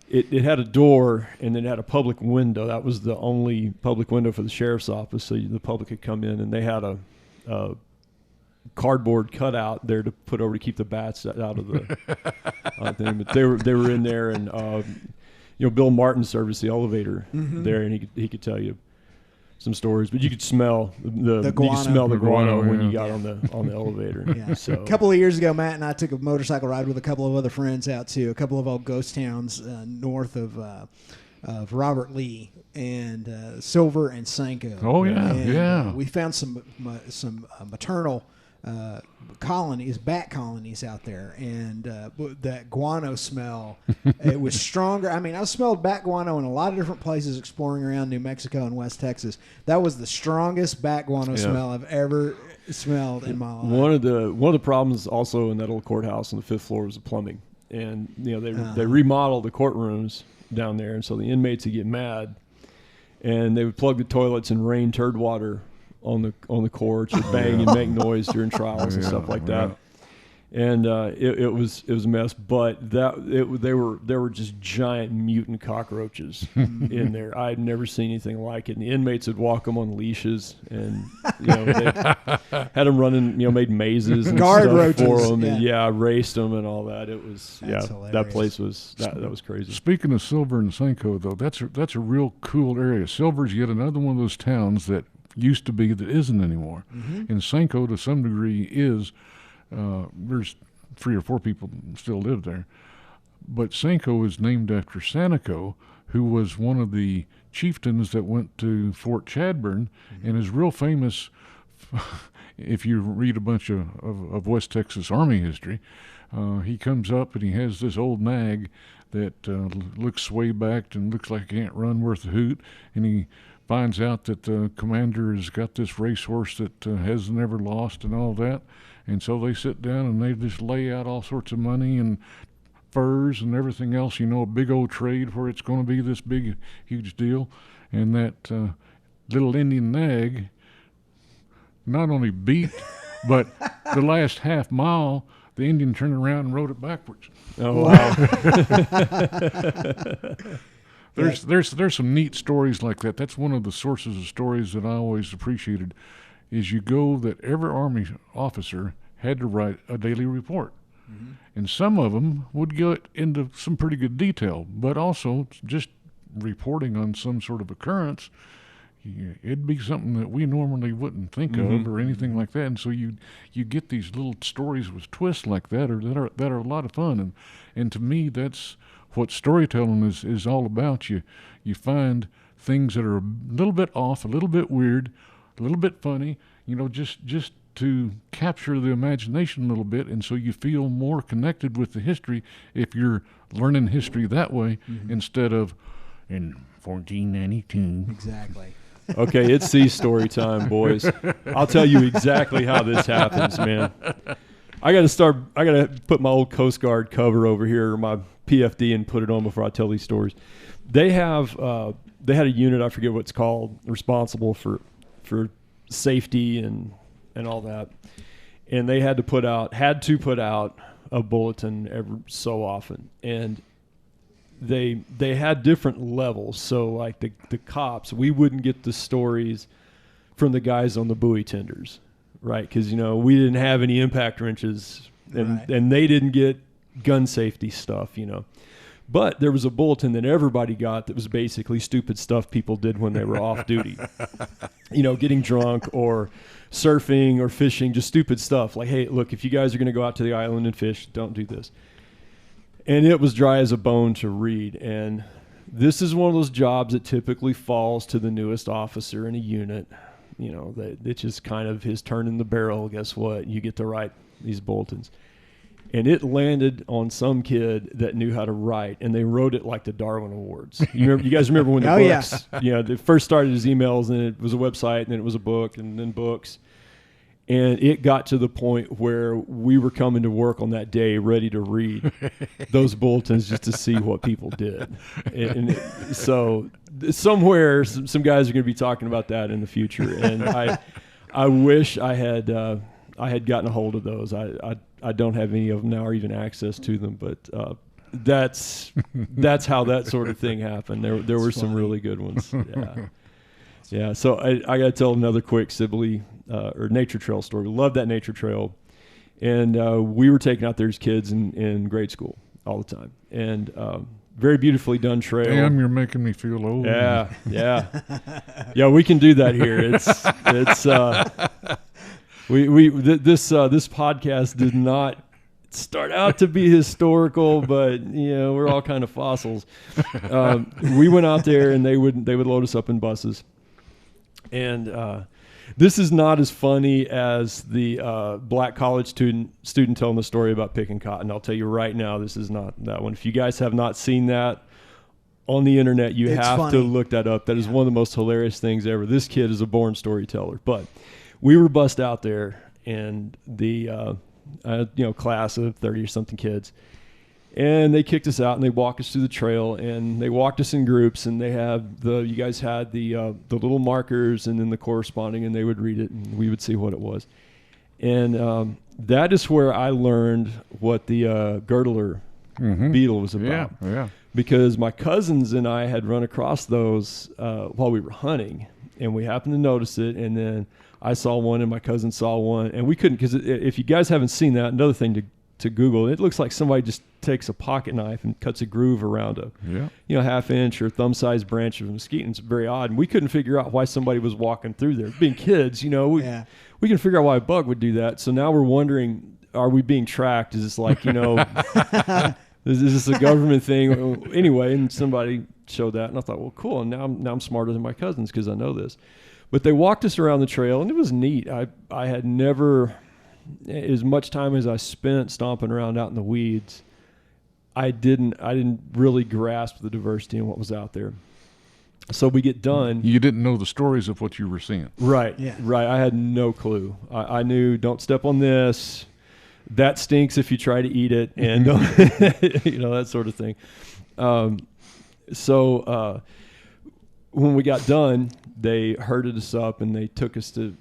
It had a door, and then it had a public window. That was the only public window for the sheriff's office, so the public could come in. And they had a cardboard cutout there to put over to keep the bats out of the thing. But they were in there, and Bill Martin serviced the elevator there, and he could tell you some stories. But you could smell the guano when you got on the elevator. Yeah. So a couple of years ago, Matt and I took a motorcycle ride with a couple of other friends out to a couple of old ghost towns north of Robert Lee and Silver and Sanko. Oh yeah, and, we found some maternal colonies, bat colonies out there, and that guano smell, it was stronger. I mean, I've smelled bat guano in a lot of different places exploring around New Mexico and West Texas. That was the strongest bat guano smell I've ever smelled in my life. One of the problems also in that old courthouse on the 5th floor was the plumbing, and they remodeled the courtrooms down there, and so the inmates would get mad, and they would plug the toilets and rain turd water on the courts, or bang and make noise during trials and stuff like that. And it was a mess. But there were just giant mutant cockroaches in there. I had never seen anything like it. And the inmates would walk them on leashes, and they had them running, made mazes and guard stuff roaches for them, and raced them and all that. It was that place was that was crazy. Speaking of Silver and Sanko, though, that's a real cool area. Silver's yet another one of those towns that used to be that isn't anymore. Mm-hmm. And Sanko, to some degree, is. There's 3 or 4 people still live there. But Sanko is named after Sanico, who was one of the chieftains that went to Fort Chadbourne, and is real famous. If you read a bunch of West Texas Army history, he comes up and he has this old nag that looks sway-backed and looks like he can't run worth a hoot, and he finds out that the commander has got this racehorse that has never lost and all that. And so they sit down and they just lay out all sorts of money and furs and everything else, a big old trade where it's going to be this big, huge deal. And that little Indian nag not only beat, but the last half mile, the Indian turned around and rode it backwards. Oh, wow. There's some neat stories like that. That's one of the sources of stories that I always appreciated, is you go that every Army officer had to write a daily report. Mm-hmm. And some of them would get into some pretty good detail, but also just reporting on some sort of occurrence, it'd be something that we normally wouldn't think of or anything like that. And so you get these little stories with twists like that, or that are a lot of fun. And to me, that's what storytelling is all about. You find things that are a little bit off, a little bit weird, a little bit funny, just to capture the imagination a little bit, and so you feel more connected with the history if you're learning history that way instead of in 1492. Exactly. Okay, it's sea story time, boys. I'll tell you exactly how this happens, man. I got to put my old Coast Guard cover over here, or my PFD, and put it on before I tell these stories. They had a unit, I forget what it's called, responsible for safety and all that. And they had to put out a bulletin every so often. And they had different levels. So like the cops, we wouldn't get the stories from the guys on the buoy tenders, right? Because, we didn't have any impact wrenches, and they didn't get gun safety stuff, But there was a bulletin that everybody got that was basically stupid stuff people did when they were off duty. Getting drunk or surfing or fishing, just stupid stuff. Like, hey, look, if you guys are going to go out to the island and fish, don't do this. And it was dry as a bone to read. And this is one of those jobs that typically falls to the newest officer in a unit. It's just kind of his turn in the barrel. Guess what? You get to write these bulletins. And it landed on some kid that knew how to write, and they wrote it like the Darwin Awards. You guys remember when the books, they first started as emails, and it was a website, and then it was a book, and then books. And it got to the point where we were coming to work on that day ready to read those bulletins just to see what people did. So somewhere, some guys are going to be talking about that in the future. And I wish I had gotten a hold of those. I don't have any of them now or even access to them, but that's how that sort of thing happened. There were some really good ones. Yeah. So I got to tell another quick Sibley or nature trail story. We loved that nature trail, and we were taking out there as kids in grade school all the time, and very beautifully done trail. Damn, you're making me feel old. Yeah. We can do that here. It's this podcast did not start out to be historical, but we're all kind of fossils. We went out there, and they would load us up in buses, and this is not as funny as the black college student telling the story about picking cotton. I'll tell you right now, this is not that one. If you guys have not seen that on the internet, it's have funny. To look that up. That is one of the most hilarious things ever. This kid is a born storyteller, but we were bussed out there, and the class of 30 or something kids, and they kicked us out, and they walked us through the trail, and they walked us in groups, and you guys had the little markers and then the corresponding, and they would read it, and we would see what it was. And that is where I learned what the girdler beetle was about. Yeah. Because my cousins and I had run across those while we were hunting, and we happened to notice it, and then I saw one and my cousin saw one, and we couldn't, because if you guys haven't seen that, another thing to Google, it looks like somebody just takes a pocket knife and cuts a groove around a half-inch or thumb-sized branch of mesquite, and it's very odd, and we couldn't figure out why somebody was walking through there. Being kids, we can figure out why a bug would do that, so now we're wondering, are we being tracked? Is this like, is this a government thing? Anyway, and somebody showed that, and I thought, well, cool, and now I'm smarter than my cousins because I know this. But they walked us around the trail, and it was neat. I had never, as much time as I spent stomping around out in the weeds, I didn't really grasp the diversity in what was out there. So we get done. You didn't know the stories of what you were seeing. Right. Yeah. Right. I had no clue. I knew don't step on this. That stinks if you try to eat it, and that sort of thing. So when we got done, they herded us up and they took us to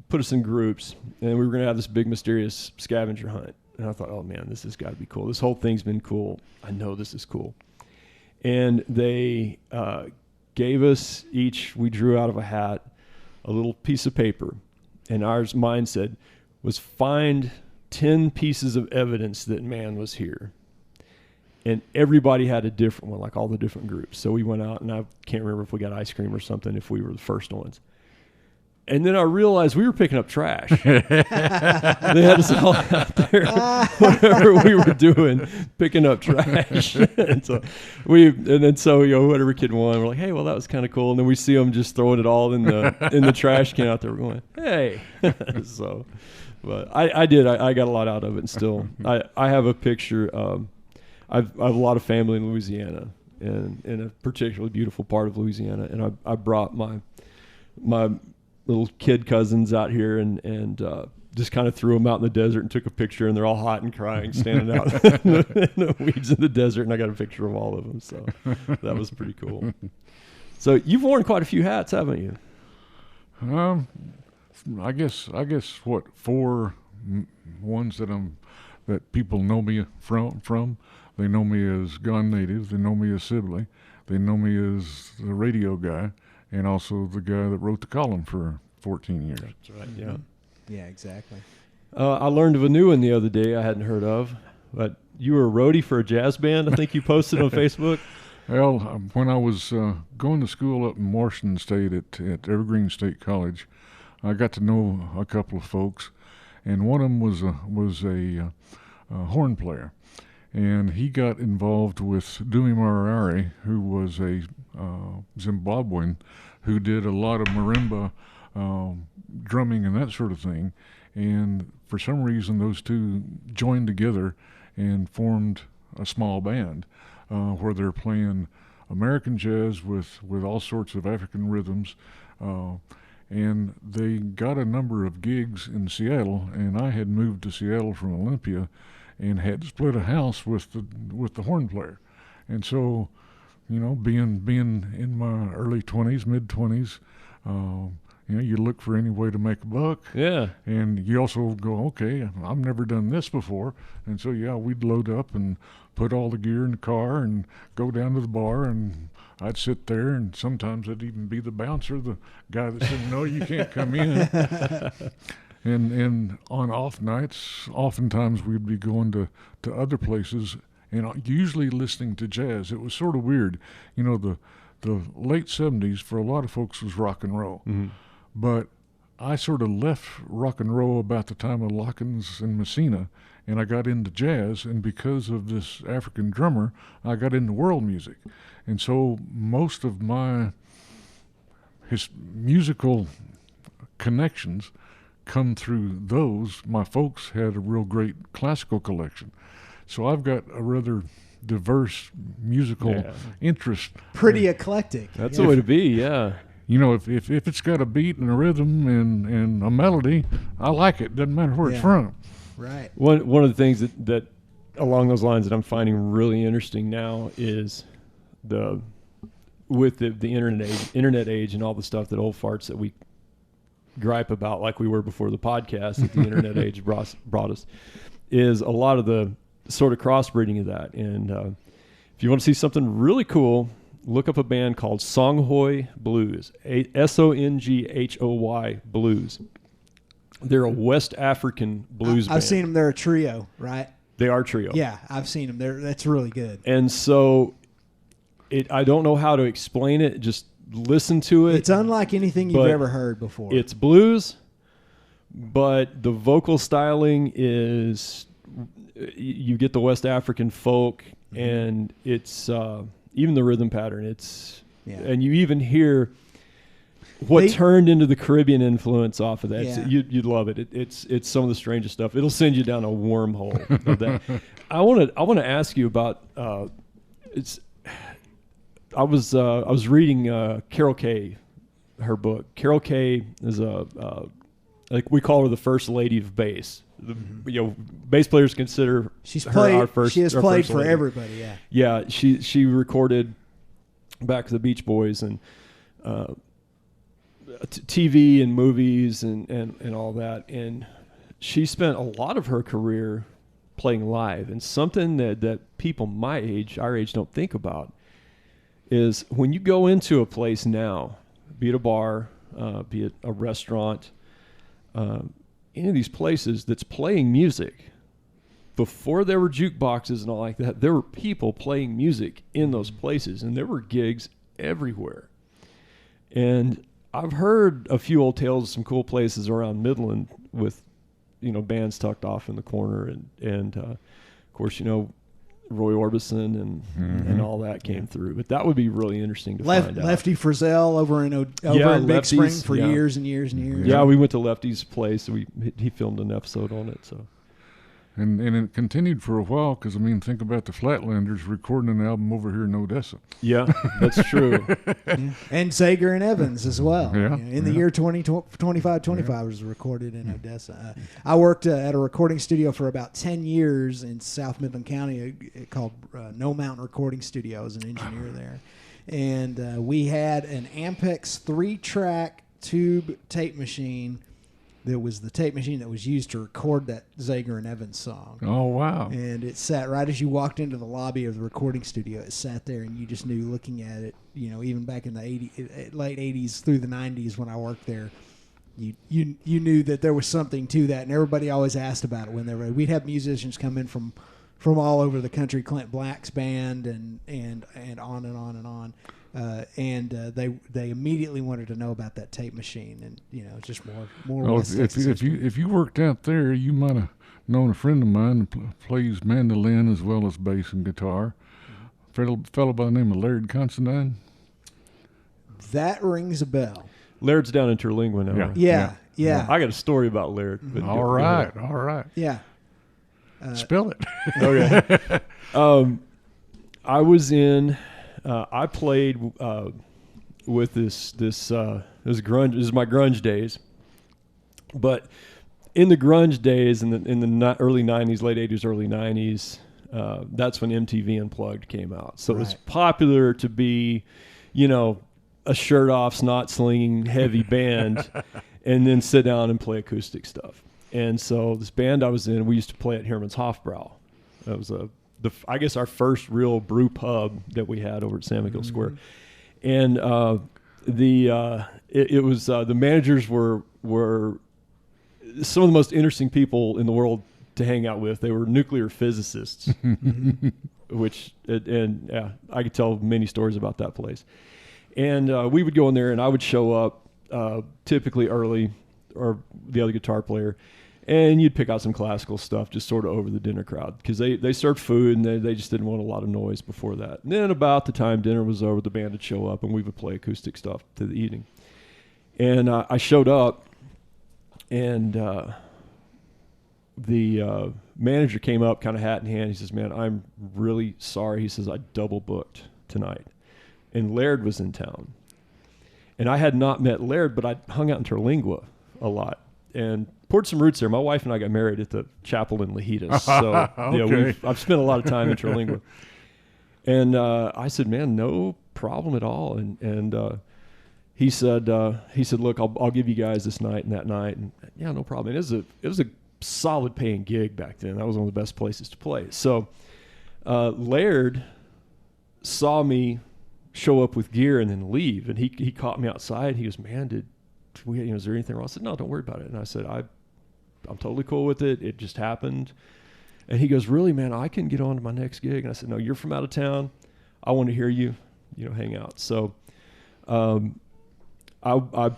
put us in groups, and we were going to have this big mysterious scavenger hunt. And I thought, oh man, this has got to be cool. This whole thing's been cool. I know this is cool. And they gave us each, we drew out of a hat a little piece of paper, and mine said was find 10 pieces of evidence that man was here. And everybody had a different one, like all the different groups. So we went out, and I can't remember if we got ice cream or something, if we were the first ones. And then I realized we were picking up trash. They had us all out there, whatever we were doing, picking up trash. and so whatever kid won, we're like, hey, well, that was kind of cool. And then we see them just throwing it all in the trash can out there. We're going, hey. So, but I got a lot out of it. And still, I have a picture. I have a lot of family in Louisiana, and in a particularly beautiful part of Louisiana. And I brought my little kid cousins out here and just kind of threw them out in the desert and took a picture, and they're all hot and crying, standing out in the weeds in the desert, and I got a picture of all of them. So that was pretty cool. So you've worn quite a few hats, haven't you? I guess what, 4 ones that people know me from. They know me as Gone Native. They know me as Sibley. They know me as the radio guy, and also the guy that wrote the column for 14 years. That's right. Yeah. Yeah, exactly. I learned of a new one the other day I hadn't heard of, but you were a roadie for a jazz band, I think you posted on Facebook. Well, when I was going to school up in Washington State at Evergreen State College, I got to know a couple of folks, and one of them was a horn player. And he got involved with Dumi Mararare, who was a Zimbabwean who did a lot of marimba drumming and that sort of thing. And for some reason, those two joined together and formed a small band where they're playing American jazz with all sorts of African rhythms. And they got a number of gigs in Seattle, and I had moved to Seattle from Olympia and had split a house with the horn player. And so, being in my early 20s, mid 20s, you look for any way to make a buck. Yeah. And you also go, okay, I've never done this before. And so, we'd load up and put all the gear in the car and go down to the bar, and I'd sit there, and sometimes I'd even be the bouncer, the guy that said, no, you can't come in. And on off nights, oftentimes we'd be going to other places and usually listening to jazz. It was sort of weird. The late 70s for a lot of folks was rock and roll. Mm-hmm. But I sort of left rock and roll about the time of Lockins and Messina, and I got into jazz. And because of this African drummer, I got into world music. And so most of his musical connections come through those. My folks had a real great classical collection. So I've got a rather diverse musical interest. Pretty eclectic. That's the way to be, yeah. If it's got a beat and a rhythm and a melody, I like it. Doesn't matter where it's from. Right. One of the things that along those lines that I'm finding really interesting now is with the internet age and all the stuff that old farts that we gripe about like we were before the podcast that the internet age brought us, is a lot of the sort of crossbreeding of that. And if you want to see something really cool, look up a band called Songhoy Blues, Songhoy Blues. They're a West African blues band. I've seen them. They're a trio, right? They are a trio. Yeah, I've seen them. That's really good. And so I don't know how to explain it. Just listen to it. It's unlike anything you've ever heard before. It's blues, but the vocal styling is, you get the West African folk, mm-hmm. and it's even the rhythm pattern. And you even hear what turned into the Caribbean influence off of that. Yeah. You'd love it. It's some of the strangest stuff. It'll send you down a wormhole of that. I want to ask you about I was reading Carol Kay, her book. Carol Kay is like we call her the first lady of bass. Bass players consider our first. She has played for lady. everybody. Yeah. Yeah, she recorded back to the Beach Boys and TV and movies and all that. And she spent a lot of her career playing live. And something that people my age, our age, don't think about is when you go into a place now, be it a bar, be it a restaurant, any of these places that's playing music. Before there were jukeboxes and all like that, there were people playing music in those places, and there were gigs everywhere. And I've heard a few old tales of some cool places around Midland with, bands tucked off in the corner, and of course, Roy Orbison and all that came through. But that would be really interesting to find out. Lefty Frizzell over in Big Spring for years and years and years. Yeah, we went to Lefty's place. He filmed an episode on it. So, and it continued for a while because think about the Flatlanders recording an album over here in Odessa. Yeah, that's true. And Zager and Evans as well. Yeah, in the year 25 was recorded in Odessa. I worked at a recording studio for about 10 years in South Midland County called No Mountain Recording Studio. I was an engineer there. And we had an Ampex 3-track tube tape machine. There was the tape machine that was used to record that Zager and Evans song. Oh, wow. And it sat right as you walked into the lobby of the recording studio. It sat there, and you just knew looking at it, even back in the late 80s through the 90s when I worked there, you knew that there was something to that. And everybody always asked about it when we'd have musicians come in from all over the country, Clint Black's band and on and on and on. They immediately wanted to know about that tape machine, and just more. Well, if you worked out there, you might have known a friend of mine that plays mandolin as well as bass and guitar. Fellow by the name of Laird Considine. That rings a bell. Laird's down in Terlingua now. Yeah. I got a story about Laird. All right. Yeah. Spill it. Okay. I was in. I played with this was grunge. This is my grunge days, but in the grunge days, in the early '90s, late '80s, early '90s, that's when MTV Unplugged came out. So It was popular to be, a shirt off, snot slinging, heavy band, and then sit down and play acoustic stuff. And so this band I was in, we used to play at Herman's Hofbrau. That was I guess our first real brew pub that we had over at San Miguel Square. And it was the managers were some of the most interesting people in the world to hang out with. They were nuclear physicists, I could tell many stories about that place. And we would go in there, and I would show up typically early, or the other guitar player, and you'd pick out some classical stuff just sort of over the dinner crowd because they served food, and they just didn't want a lot of noise before that. And then about the time dinner was over, the band would show up, and we would play acoustic stuff to the evening. And I showed up, and the manager came up kind of hat in hand. He says, "Man, I'm really sorry." He says, "I double booked tonight." And Laird was in town. And I had not met Laird, but I hung out in Terlingua a lot and poured some roots there. My wife and I got married at the chapel in Lajitas. So okay. I've spent a lot of time in Terlingua. And I said, "Man, no problem at all." And he said, "Look, I'll give you guys this night and that night." And yeah, no problem. And it was a solid paying gig back then. That was one of the best places to play. So Laird saw me show up with gear and then leave, and he caught me outside. He goes, "Man, is there anything wrong?" I said, "No, don't worry about it." And I said, I'm totally cool with it. It just happened. And he goes, "Really, man, I can get on to my next gig." And I said, "No, you're from out of town. I want to hear you, hang out." So I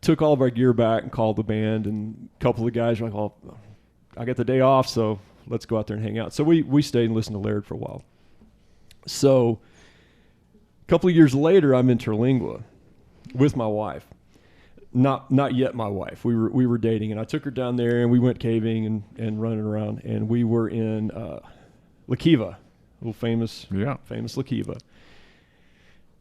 took all of our gear back and called the band, and a couple of the guys were like, "Well, I got the day off, so let's go out there and hang out." So we stayed and listened to Laird for a while. So a couple of years later, I'm in Terlingua with my wife, not yet my wife. We were dating, and I took her down there, and we went caving and running around, and we were in La Kiva, little famous La Kiva.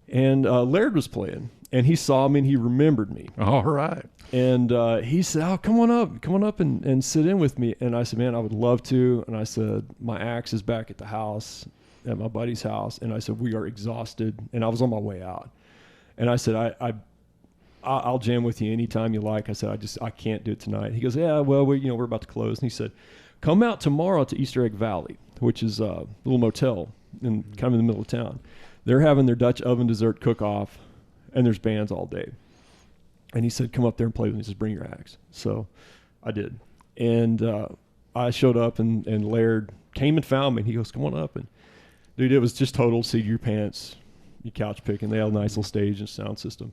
And Laird was playing, and he saw me, and he remembered me. All right. And he said, "Oh, come on up and sit in with me." And I said, "Man, I would love to." And I said, "My axe is back at the house, at my buddy's house." And I said, "We are exhausted." And I was on my way out. And I said, I'll jam with you anytime you like. I said, I can't do it tonight. He goes, "Yeah, well, we're about to close." And he said, "Come out tomorrow to Easter Egg Valley," which is a little motel kind of in the middle of town. They're having their Dutch oven dessert cook-off, and there's bands all day. And he said, "Come up there and play with me. Just bring your axe." So I did. And I showed up, and Laird came and found me. And he goes, "Come on up." And, dude, it was just total seat of your pants, you couch picking. They had a nice little stage and sound system.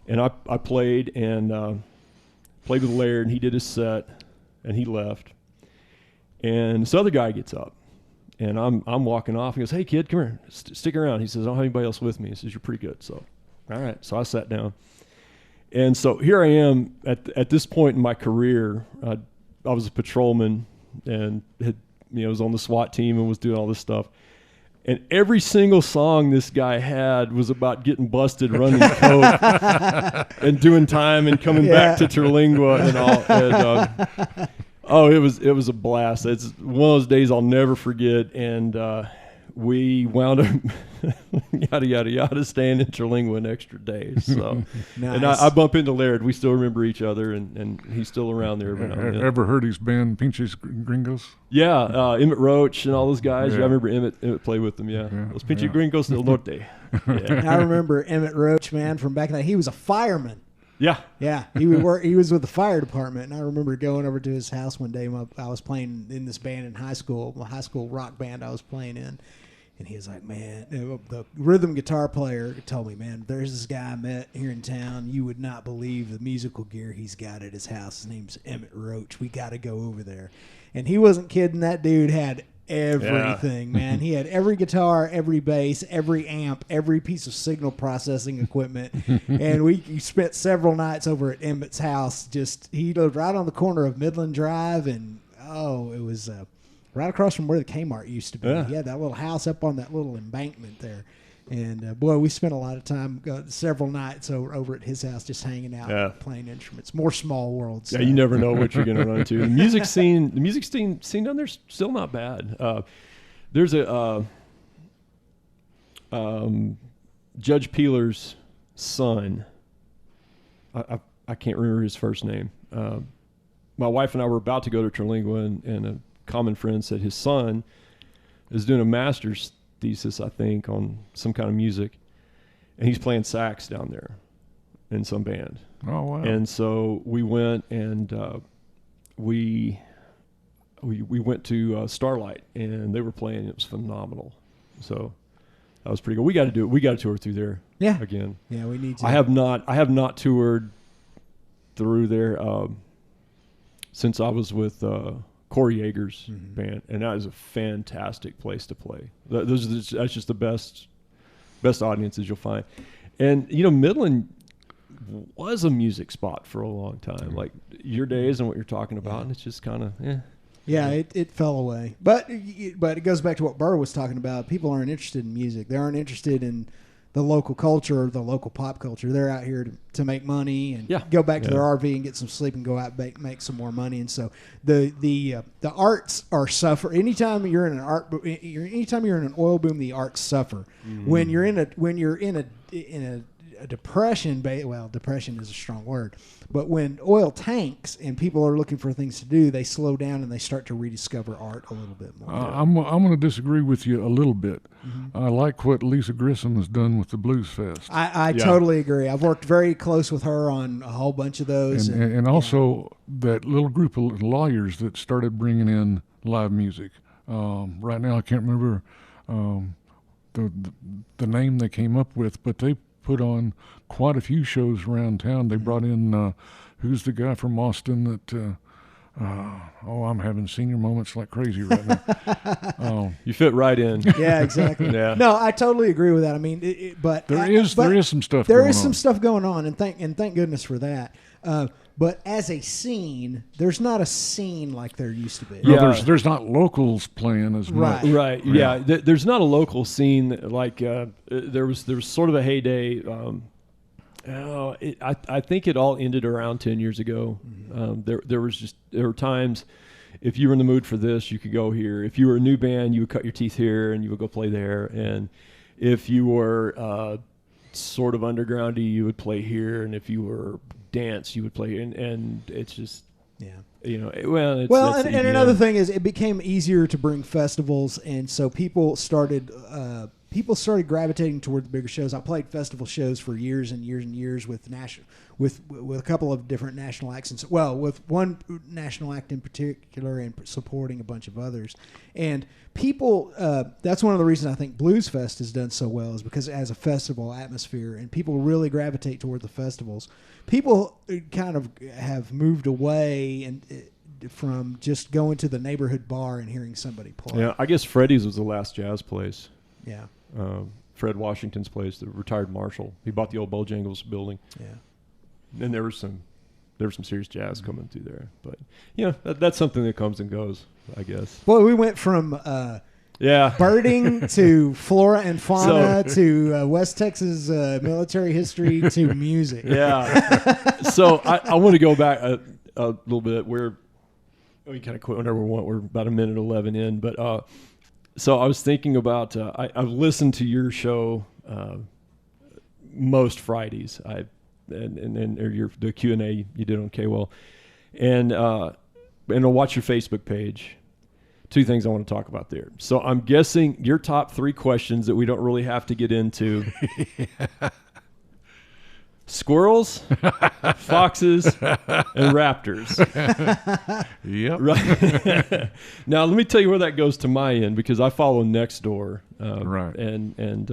And I played played with Laird, and he did his set, and he left. And this other guy gets up, and I'm walking off. He goes, "Hey, kid, come here. Stick around." He says, "I don't have anybody else with me." He says, "You're pretty good." So, all right. So I sat down. And so here I am at this point in my career. I was a patrolman and was on the SWAT team and was doing all this stuff. And every single song this guy had was about getting busted, running coke, and doing time and coming back to Terlingua and all. And, it was a blast. It's one of those days I'll never forget. And we wound up yada yada yada staying in Terlingua an extra day. So, nice. And I bump into Laird. We still remember each other, and he's still around there. Ever heard his band Pinches Gringos? Yeah, Emmett Roach and all those guys. Yeah. I remember Emmett played with them. Yeah, Los Pinches Gringos del Norte. Yeah. I remember Emmett Roach, man, from back then. He was a fireman. Yeah. Yeah, he would work. He was with the fire department, and I remember going over to his house one day. I was playing in this band in high school, my high school rock band I was playing in, and he was like, "Man," the rhythm guitar player told me, "Man, there's this guy I met here in town. You would not believe the musical gear he's got at his house. His name's Emmett Roach. We got to go over there." And he wasn't kidding. That dude had everything, man. He had every guitar, every bass, every amp, every piece of signal processing equipment. And we spent several nights over at Emmett's house. He lived right on the corner of Midland Drive, and it was right across from where the Kmart used to be. Yeah. He had that little house up on that little embankment there. And boy, we spent a lot of time, several nights over at his house, just hanging out, playing instruments. More small world stuff. Yeah, you never know what you're going to run into. The music scene down there's still not bad. There's a Judge Peeler's son. I can't remember his first name. My wife and I were about to go to Terlingua, and a common friend said his son is doing a master's thesis, I think, on some kind of music, and he's playing sax down there in some band. Oh wow! And so we went, and we went to Starlight, and they were playing. It was phenomenal. So that was pretty good. We got to do it. We got to tour through there. Yeah. Again. Yeah, we need to. I have not toured through there since I was with Corey Yeager's band, and that is a fantastic place to play. That's just the best audiences you'll find. And Midland was a music spot for a long time, like your days and what you're talking about, and it's just kind of Yeah, it fell away. But it goes back to what Burr was talking about. People aren't interested in music. They aren't interested in the local culture or the local pop culture. They're out here to make money and go back to their RV and get some sleep and go out and make some more money. And so the arts are suffer. Anytime you're in an oil boom, the arts suffer. Mm-hmm. When you're in a depression, depression is a strong word, but when oil tanks and people are looking for things to do, they slow down and they start to rediscover art a little bit more. I'm going to disagree with you a little bit. Mm-hmm. I like what Lisa Grissom has done with the Blues Fest. I totally agree. I've worked very close with her on a whole bunch of those. And also that little group of lawyers that started bringing in live music. Right now I can't remember the name they came up with, but they put on quite a few shows around town. They brought in who's the guy from Austin that I'm having senior moments like crazy right now. You fit right in. Yeah, exactly. Yeah. No, I totally agree with that. I mean, but there is some stuff. There going is some on. stuff going on, and thank goodness for that. But as a scene, there's not a scene like there used to be. No, Yeah. there's not locals playing as much. Right. Yeah. There's not a local scene like there was sort of a heyday. I think it all ended around 10 years ago. There were times if you were in the mood for this, you could go here. If you were a new band, you would cut your teeth here and you would go play there. And if you were sort of undergroundy, you would play here. And if you were dance, you would play here. And it's just, and another thing is it became easier to bring festivals, and so people started gravitating toward the bigger shows. I played festival shows for years and years and years with a couple of different national acts, with one national act in particular, and supporting a bunch of others. And people, that's one of the reasons I think Blues Fest has done so well, is because it has a festival atmosphere, and people really gravitate toward the festivals. People kind of have moved away from just going to the neighborhood bar and hearing somebody play. Yeah, I guess Freddie's was the last jazz place. Yeah. Fred Washington's place, the retired marshal. He bought the old Bojangles building. Yeah. And there was some serious jazz coming through there. But that's something that comes and goes, I guess. Well, we went from birding to flora and fauna to West Texas military history to music. Yeah. So I want to go back a little bit. We kind of quit whenever we want. We're about a minute 11 in, but so I was thinking about I've listened to your show most Fridays. The Q&A you did on KWell, and I'll watch your Facebook page. Two things I want to talk about there. So I'm guessing your top 3 questions that we don't really have to get into. Squirrels, foxes, and raptors. Yep. Right. Now let me tell you where that goes to my end, because I follow Nextdoor. Right. And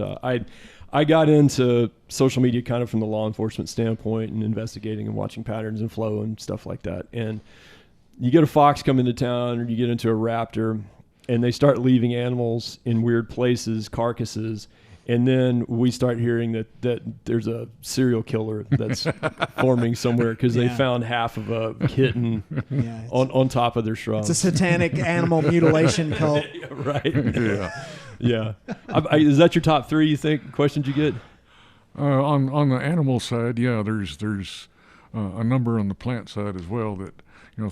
I got into social media kind of from the law enforcement standpoint, and investigating and watching patterns and flow and stuff like that. And you get a fox come into town, or you get into a raptor, and they start leaving animals in weird places, carcasses. And then we start hearing that there's a serial killer that's forming somewhere because they found half of a kitten on top of their shrub. It's a satanic animal mutilation cult. Right. Yeah. Is that your top 3, you think, questions you get? On the animal side, there's a number on the plant side as well, that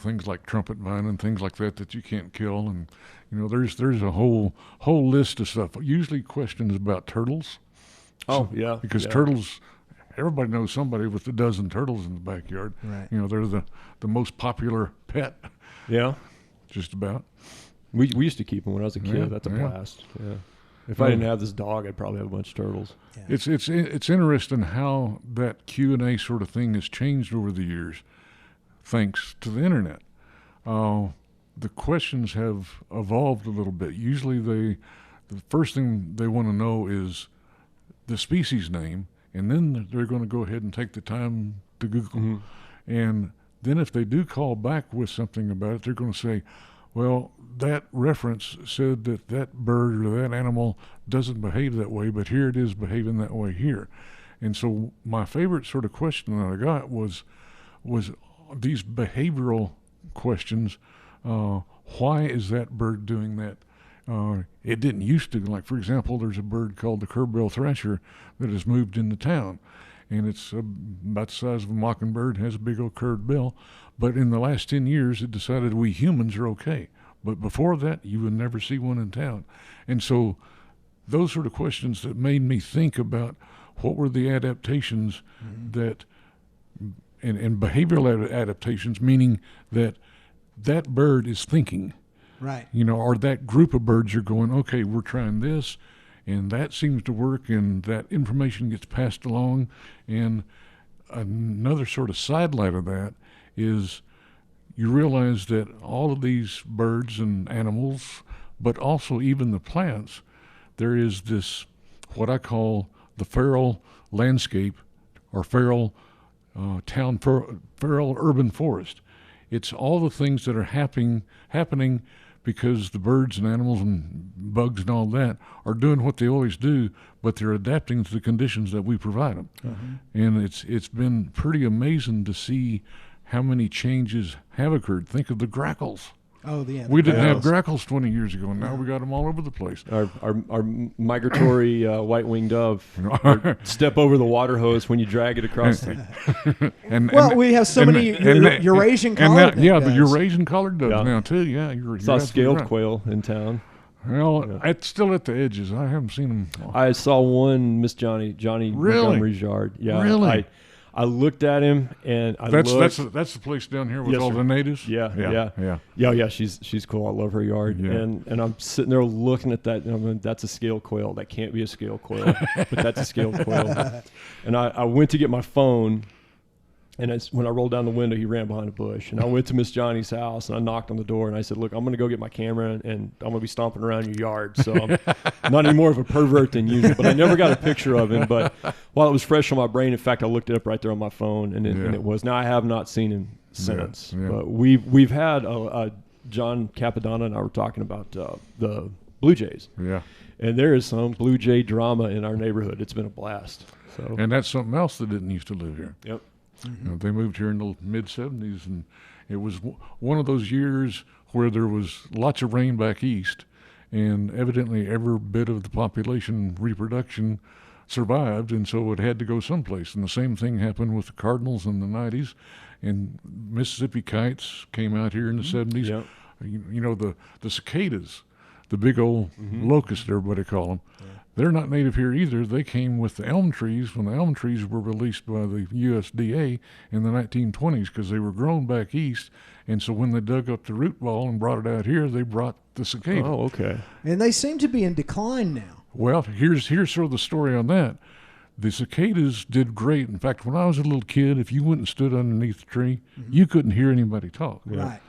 things like trumpet vine and things like that you can't kill, and there's a whole list of stuff. Usually questions about turtles. Oh, yeah. Because turtles, everybody knows somebody with a dozen turtles in the backyard. Right. They're the most popular pet. Yeah. Just about. We used to keep them when I was a kid. Yeah, That's a blast. Yeah. If I didn't have this dog, I'd probably have a bunch of turtles. Yeah. It's interesting how that Q&A sort of thing has changed over the years, thanks to the internet. The questions have evolved a little bit. Usually the first thing they want to know is the species name, and then they're going to go ahead and take the time to Google. Mm-hmm. And then if they do call back with something about it, they're going to say, well, that reference said that bird or that animal doesn't behave that way, but here it is behaving that way here. And so my favorite sort of question that I got was these behavioral questions. Why is that bird doing that? It didn't used to. Like, for example, there's a bird called the curve-bill thrasher that has moved into town, and it's about the size of a mockingbird, has a big old curved bill. But in the last 10 years, it decided we humans are okay. But before that, you would never see one in town. And so those sort of questions that made me think about what were the adaptations that, and behavioral adaptations, meaning that bird is thinking. Right. Or that group of birds are going, okay, we're trying this, and that seems to work, and that information gets passed along. And another sort of sidelight of that is you realize that all of these birds and animals, but also even the plants, there is this, what I call the feral landscape, or feral feral urban forest. It's all the things that are happening because the birds and animals and bugs and all that are doing what they always do, but they're adapting to the conditions that we provide them. And it's been pretty amazing to see how many changes have occurred. Think of the grackles. Oh, yeah. We didn't have grackles 20 years ago, and now we got them all over the place. Our migratory white-winged dove step over the water hose when you drag it across. We have so many Eurasian collared doves. Yeah, the Eurasian collared doves now too. Yeah, you're saw scaled right. quail in town. Well, it's still at the edges. I haven't seen them. I saw one, Miss Johnny Montgomery's yard. Yeah, really. I looked at him and that's the place down here with all the natives. Yeah. She's cool. I love her yard. Yeah. And I'm sitting there looking at that. And I'm like, that's a scale quail. That can't be a scale quail, but that's a scale quail. And I went to get my phone. And when I rolled down the window, he ran behind a bush. And I went to Miss Johnny's house, and I knocked on the door, and I said, look, I'm going to go get my camera, and I'm going to be stomping around your yard. So I'm not any more of a pervert than usual. But I never got a picture of him. But while it was fresh on my brain, in fact, I looked it up right there on my phone, and it was. Now, I have not seen him since. Yeah. But we've had John Capadonna and I were talking about the Blue Jays. Yeah. And there is some Blue Jay drama in our neighborhood. It's been a blast. So. And that's something else that didn't used to live here. Yep. They moved here in the mid-'70s, and it was one of those years where there was lots of rain back east, and evidently every bit of the population reproduction survived, and so it had to go someplace. And the same thing happened with the cardinals in the 90s, and Mississippi kites came out here in the 70s. Yep. You know, the cicadas, the big old locusts, everybody call them. Yeah. They're not native here either. They came with the elm trees when the elm trees were released by the USDA in the 1920s because they were grown back east. And so when they dug up the root ball and brought it out here, they brought the cicada. Oh, okay. And they seem to be in decline now. Well, here's sort of the story on that. The cicadas did great. In fact, when I was a little kid, if you went and stood underneath the tree, you couldn't hear anybody talk. Yeah. Right.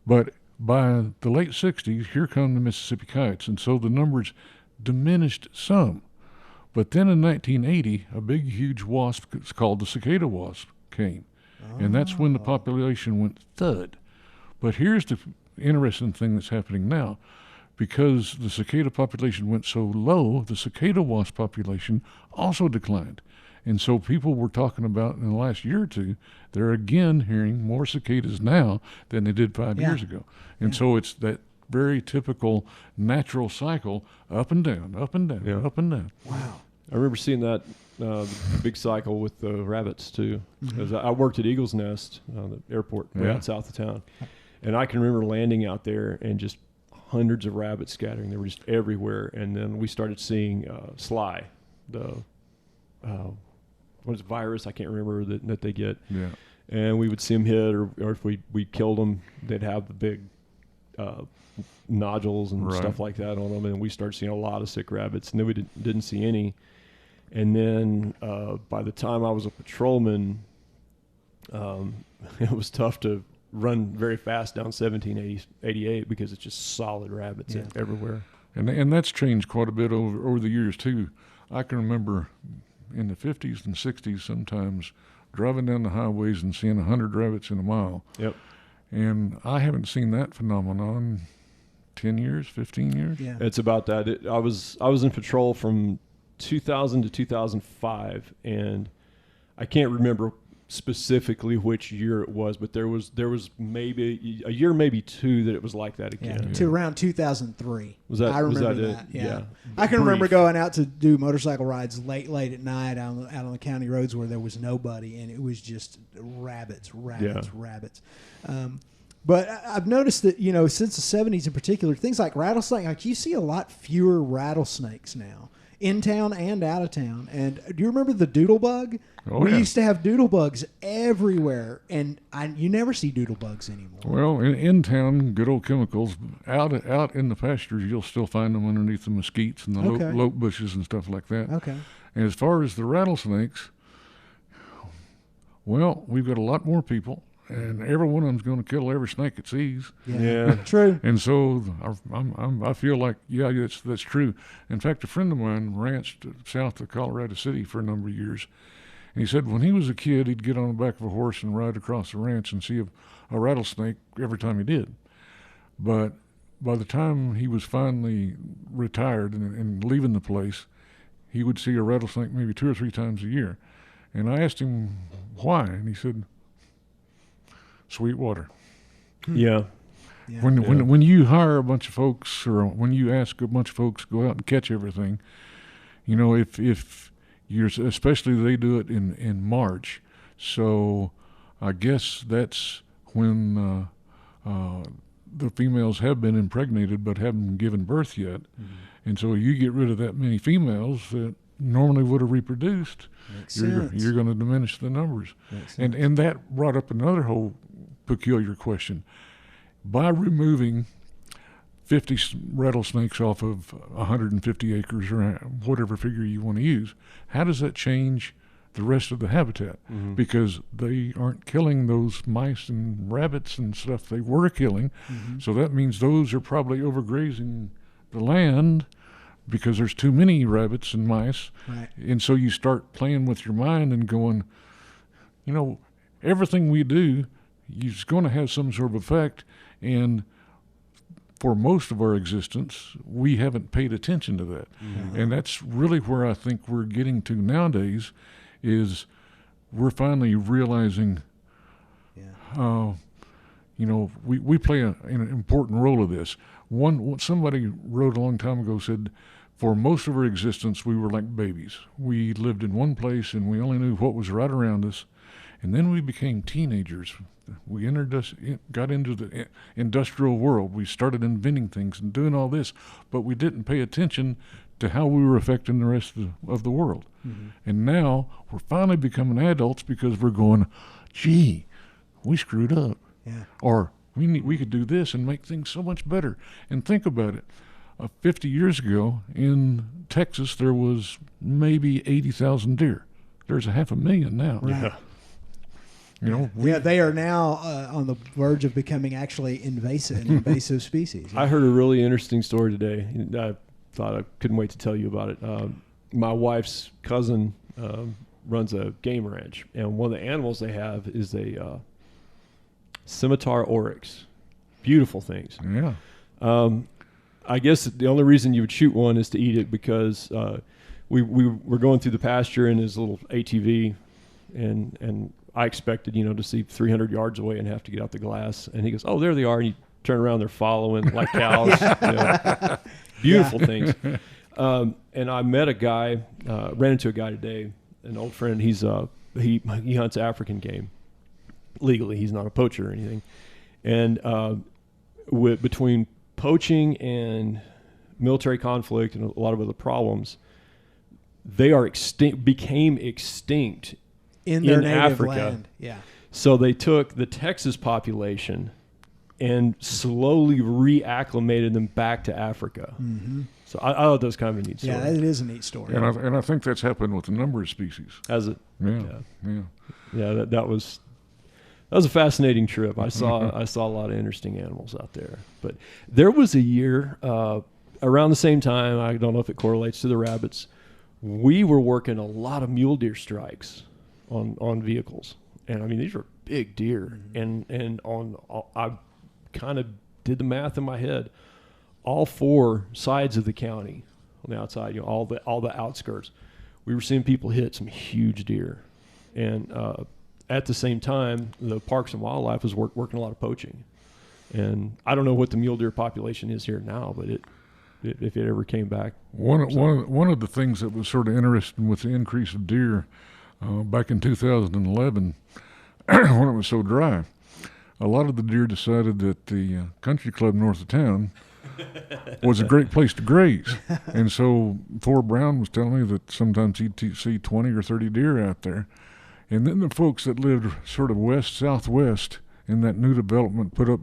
But by the late 60s, here come the Mississippi kites. And so the numbers diminished some. But then in 1980, a big, huge wasp, it's called the cicada wasp, came. And that's when the population went thud. But here's the interesting thing that's happening now. Because the cicada population went so low, the cicada wasp population also declined. And so people were talking about in the last year or two, they're again hearing more cicadas now than they did 5 years ago. And so it's that very typical natural cycle, up and down, up and down, up and down. Wow. I remember seeing that big cycle with the rabbits, too. As I worked at Eagle's Nest, the airport way out south of town. And I can remember landing out there and just hundreds of rabbits scattering. They were just everywhere. And then we started seeing Sly, the what is it, virus? I can't remember that they get. Yeah. And we would see them hit, or if we killed them, they'd have the big nodules and stuff like that on them. And we started seeing a lot of sick rabbits. And then we didn't see any. And then by the time I was a patrolman, it was tough to run very fast down 1788 because it's just solid rabbits everywhere. And that's changed quite a bit over the years too. I can remember in the 50s and 60s sometimes driving down the highways and seeing 100 rabbits in a mile. Yep. And I haven't seen that phenomenon 10 years, 15 years. Yeah. It's about that. I was in patrol from 2000 to 2005, and I can't remember specifically which year it was, but there was maybe a year, maybe two, that it was like that again. To around 2003. I remember that. Yeah. I can remember going out to do motorcycle rides late at night out on the county roads where there was nobody, and it was just rabbits. But I've noticed that, since the 70s in particular, things like rattlesnake, like you see a lot fewer rattlesnakes now, in town and out of town. And do you remember the doodlebug? We used to have doodlebugs everywhere, and you never see doodlebugs anymore. Well, in town, good old chemicals. Out in the pastures, you'll still find them underneath the mesquites and the lote bushes and stuff like that. Okay. And as far as the rattlesnakes, well, we've got a lot more people, and every one of them's going to kill every snake it sees. Yeah. True. And so I feel like, that's true. In fact, a friend of mine ranched south of Colorado City for a number of years, And he said when he was a kid, he'd get on the back of a horse and ride across the ranch and see a rattlesnake every time he did. But by the time he was finally retired and leaving the place, he would see a rattlesnake maybe 2 or 3 times a year. And I asked him why, and he said, sweet water. Yeah. Yeah. When you hire a bunch of folks, or when you ask a bunch of folks to go out and catch everything, you know, if you're, especially they do it in March, so I guess that's when the females have been impregnated but haven't given birth yet. Mm-hmm. And so you get rid of that many females that normally would have reproduced, you're going to diminish the numbers. And that brought up another whole peculiar question. By removing 50 rattlesnakes off of 150 acres, or whatever figure you want to use, how does that change the rest of the habitat? Mm-hmm. Because they aren't killing those mice and rabbits and stuff they were killing. Mm-hmm. So that means those are probably overgrazing the land because there's too many rabbits and mice. Right. And so you start playing with your mind and going, you know, everything we do is going to have some sort of effect. And for most of our existence, we haven't paid attention to that. Mm-hmm. And that's really where I think we're getting to nowadays, is we're finally realizing, you know, we play an important role of this. Somebody wrote a long time ago, said, for most of our existence, we were like babies. We lived in one place and we only knew what was right around us. And then we became teenagers. We got into the industrial world. We started inventing things and doing all this, but we didn't pay attention to how we were affecting the rest of the world. Mm-hmm. And now we're finally becoming adults because we're going, gee, we screwed up. Yeah. Or we could do this and make things so much better. And think about it. 50 years ago in Texas, there was maybe 80,000 deer. There's 500,000 now. Right. Yeah. You know, they are now on the verge of becoming actually invasive species. I heard a really interesting story today. I thought I couldn't wait to tell you about it. My wife's cousin runs a game ranch, and one of the animals they have is a scimitar oryx. Beautiful things. Yeah. I guess the only reason you would shoot one is to eat it, because we were going through the pasture in his little ATV, and I expected, to see 300 yards away and have to get out the glass. And he goes, "Oh, there they are." And you turn around, they're following like cows. Beautiful things. And I met a guy, ran into a guy today, an old friend. He hunts African game legally. He's not a poacher or anything. And between poaching and military conflict and a lot of other problems, they are became extinct in their native Africa. land. Yeah. So they took the Texas population and slowly reacclimated them back to Africa. Mm-hmm. So I thought that was kind of a neat story. Yeah, that is a neat story. And I think that's happened with a number of species. Has it? Yeah. That was a fascinating trip. I saw a lot of interesting animals out there. But there was a year around the same time, I don't know if it correlates to the rabbits, we were working a lot of mule deer strikes on vehicles. And I mean, these were big deer. Mm-hmm. And I kind of did the math in my head. All 4 sides of the county on the outside, all the outskirts, we were seeing people hit some huge deer. And at the same time, the Parks and Wildlife was working a lot of poaching. And I don't know what the mule deer population is here now, but if it ever came back. One of the things that was sort of interesting with the increase of deer back in 2011, when it was so dry, a lot of the deer decided that the country club north of town was a great place to graze. And so Ford Brown was telling me that sometimes he'd see 20 or 30 deer out there. And then the folks that lived sort of southwest in that new development put up,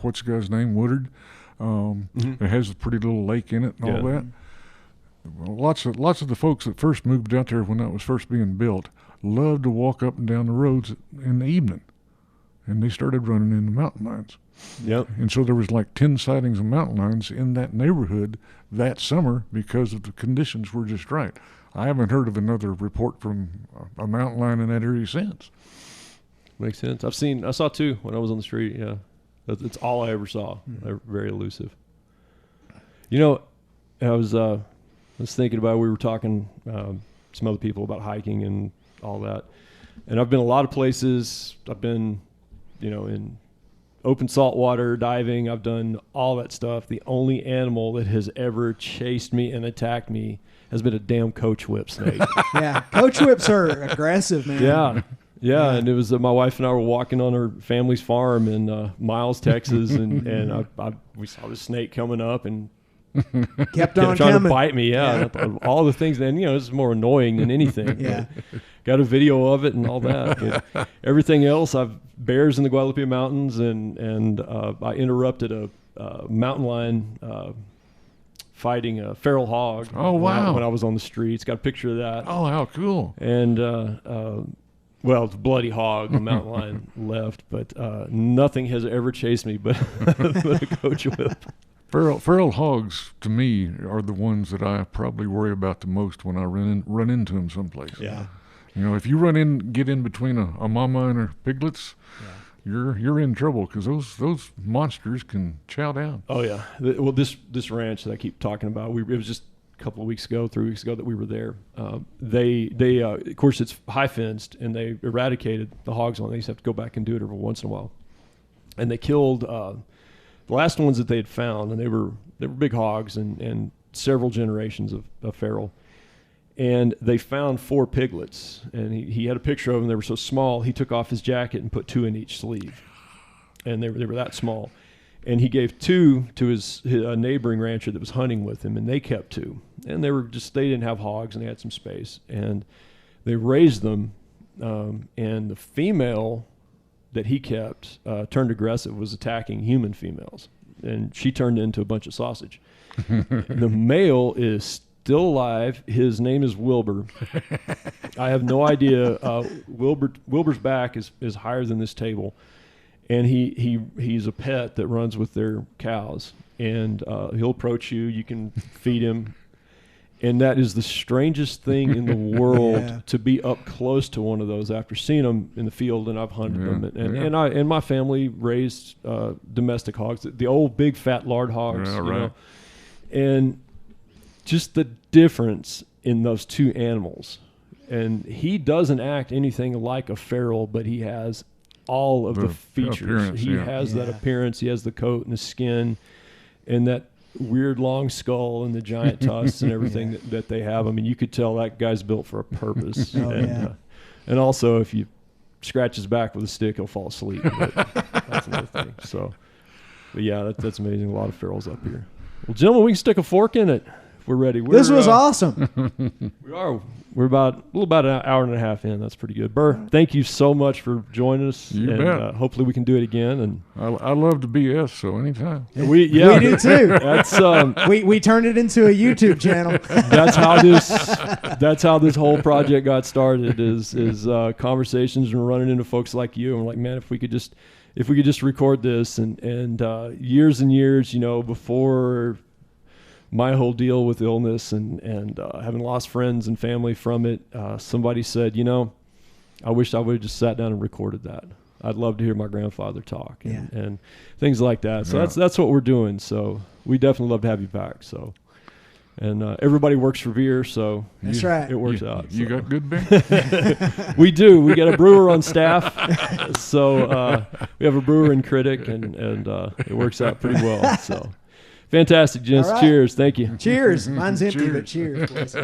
what's the guy's name, Woodard? It has a pretty little lake in it and all that. Well, lots of the folks that first moved out there when that was first being built loved to walk up and down the roads in the evening. And they started running into mountain lions. Yep. And so there was like 10 sightings of mountain lions in that neighborhood that summer because of the conditions were just right. I haven't heard of another report from a mountain lion in that area since. Makes sense. I saw 2 when I was on the street. Yeah, that's all I ever saw. They're very elusive. You know, I was thinking about, we were talking some other people about hiking and all that, and I've been a lot of places. I've been, in open salt water, diving. I've done all that stuff. The only animal that has ever chased me and attacked me has been a damn coach whip snake. Yeah, coach whips are aggressive, man. Yeah, and it was my wife and I were walking on our family's farm in Miles, Texas, and we saw the snake coming up and kept on trying coming. to bite me. Yeah, all the things. And this is more annoying than anything. Yeah, got a video of it and all that. But everything else, I've bears in the Guadalupe Mountains, and I interrupted a mountain lion fighting a feral hog. Oh wow! When I was on the streets, got a picture of that. Oh, how cool! And well, it's a bloody hog, the mountain lion left, but nothing has ever chased me but a coach whip. Feral hogs, to me, are the ones that I probably worry about the most when I run into them someplace. Yeah. If you get in between a mama and her piglets, you're in trouble, because those monsters can chow down. Oh yeah. Well, this ranch that I keep talking about, it was just a couple of weeks ago, 3 weeks ago, that we were there. They of course, it's high fenced, and they eradicated the hogs on it. They used to have to go back and do it every once in a while. And they killed the last ones that they had found, and they were big hogs and several generations of feral. And they found 4 piglets, and he had a picture of them. They were so small, he took off his jacket and put 2 in each sleeve, and they were that small. And he gave 2 to his neighboring rancher that was hunting with him, and they kept 2. And they didn't have hogs, and they had some space, and they raised them. And the female that he kept turned aggressive, was attacking human females, and she turned into a bunch of sausage. The male is still alive. His name is Wilbur. I have no idea. Wilbur's back is higher than this table, and he's a pet that runs with their cows, and he'll approach you. You can feed him. And that is the strangest thing in the world, to be up close to one of those after seeing them in the field, and I've hunted them. And my family raised domestic hogs, the old big fat lard hogs, and just the difference in those 2 animals. And he doesn't act anything like a feral, but he has all of the features. He has that appearance. He has the coat and the skin, and that weird long skull and the giant tusks and everything that they have. I mean, you could tell that guy's built for a purpose. And also, if you scratch his back with a stick, he'll fall asleep. But that's another thing. So, but yeah, that's amazing. A lot of ferals up here. Well, gentlemen, we can stick a fork in it if we're ready. This was awesome. We are. We're about an hour and a half in. That's pretty good. Burr, thank you so much for joining us. You bet. Hopefully we can do it again. And I love to BS, so anytime. We do too. That's we turned it into a YouTube channel. That's how this whole project got started. Is conversations and running into folks like you, and we're like, man, if we could just record this, and years and years, before my whole deal with illness and having lost friends and family from it, somebody said, I wish I would have just sat down and recorded that. I'd love to hear my grandfather talk and things like that. So that's what we're doing. So we definitely love to have you back. So, and everybody works for beer, so that's right. It works out. You got good beer? We do. We got a brewer on staff, so we have a brewer and critic, and it works out pretty well. So. Fantastic, gents. Right. Cheers. Thank you. Cheers. Mine's empty, but cheers, boys.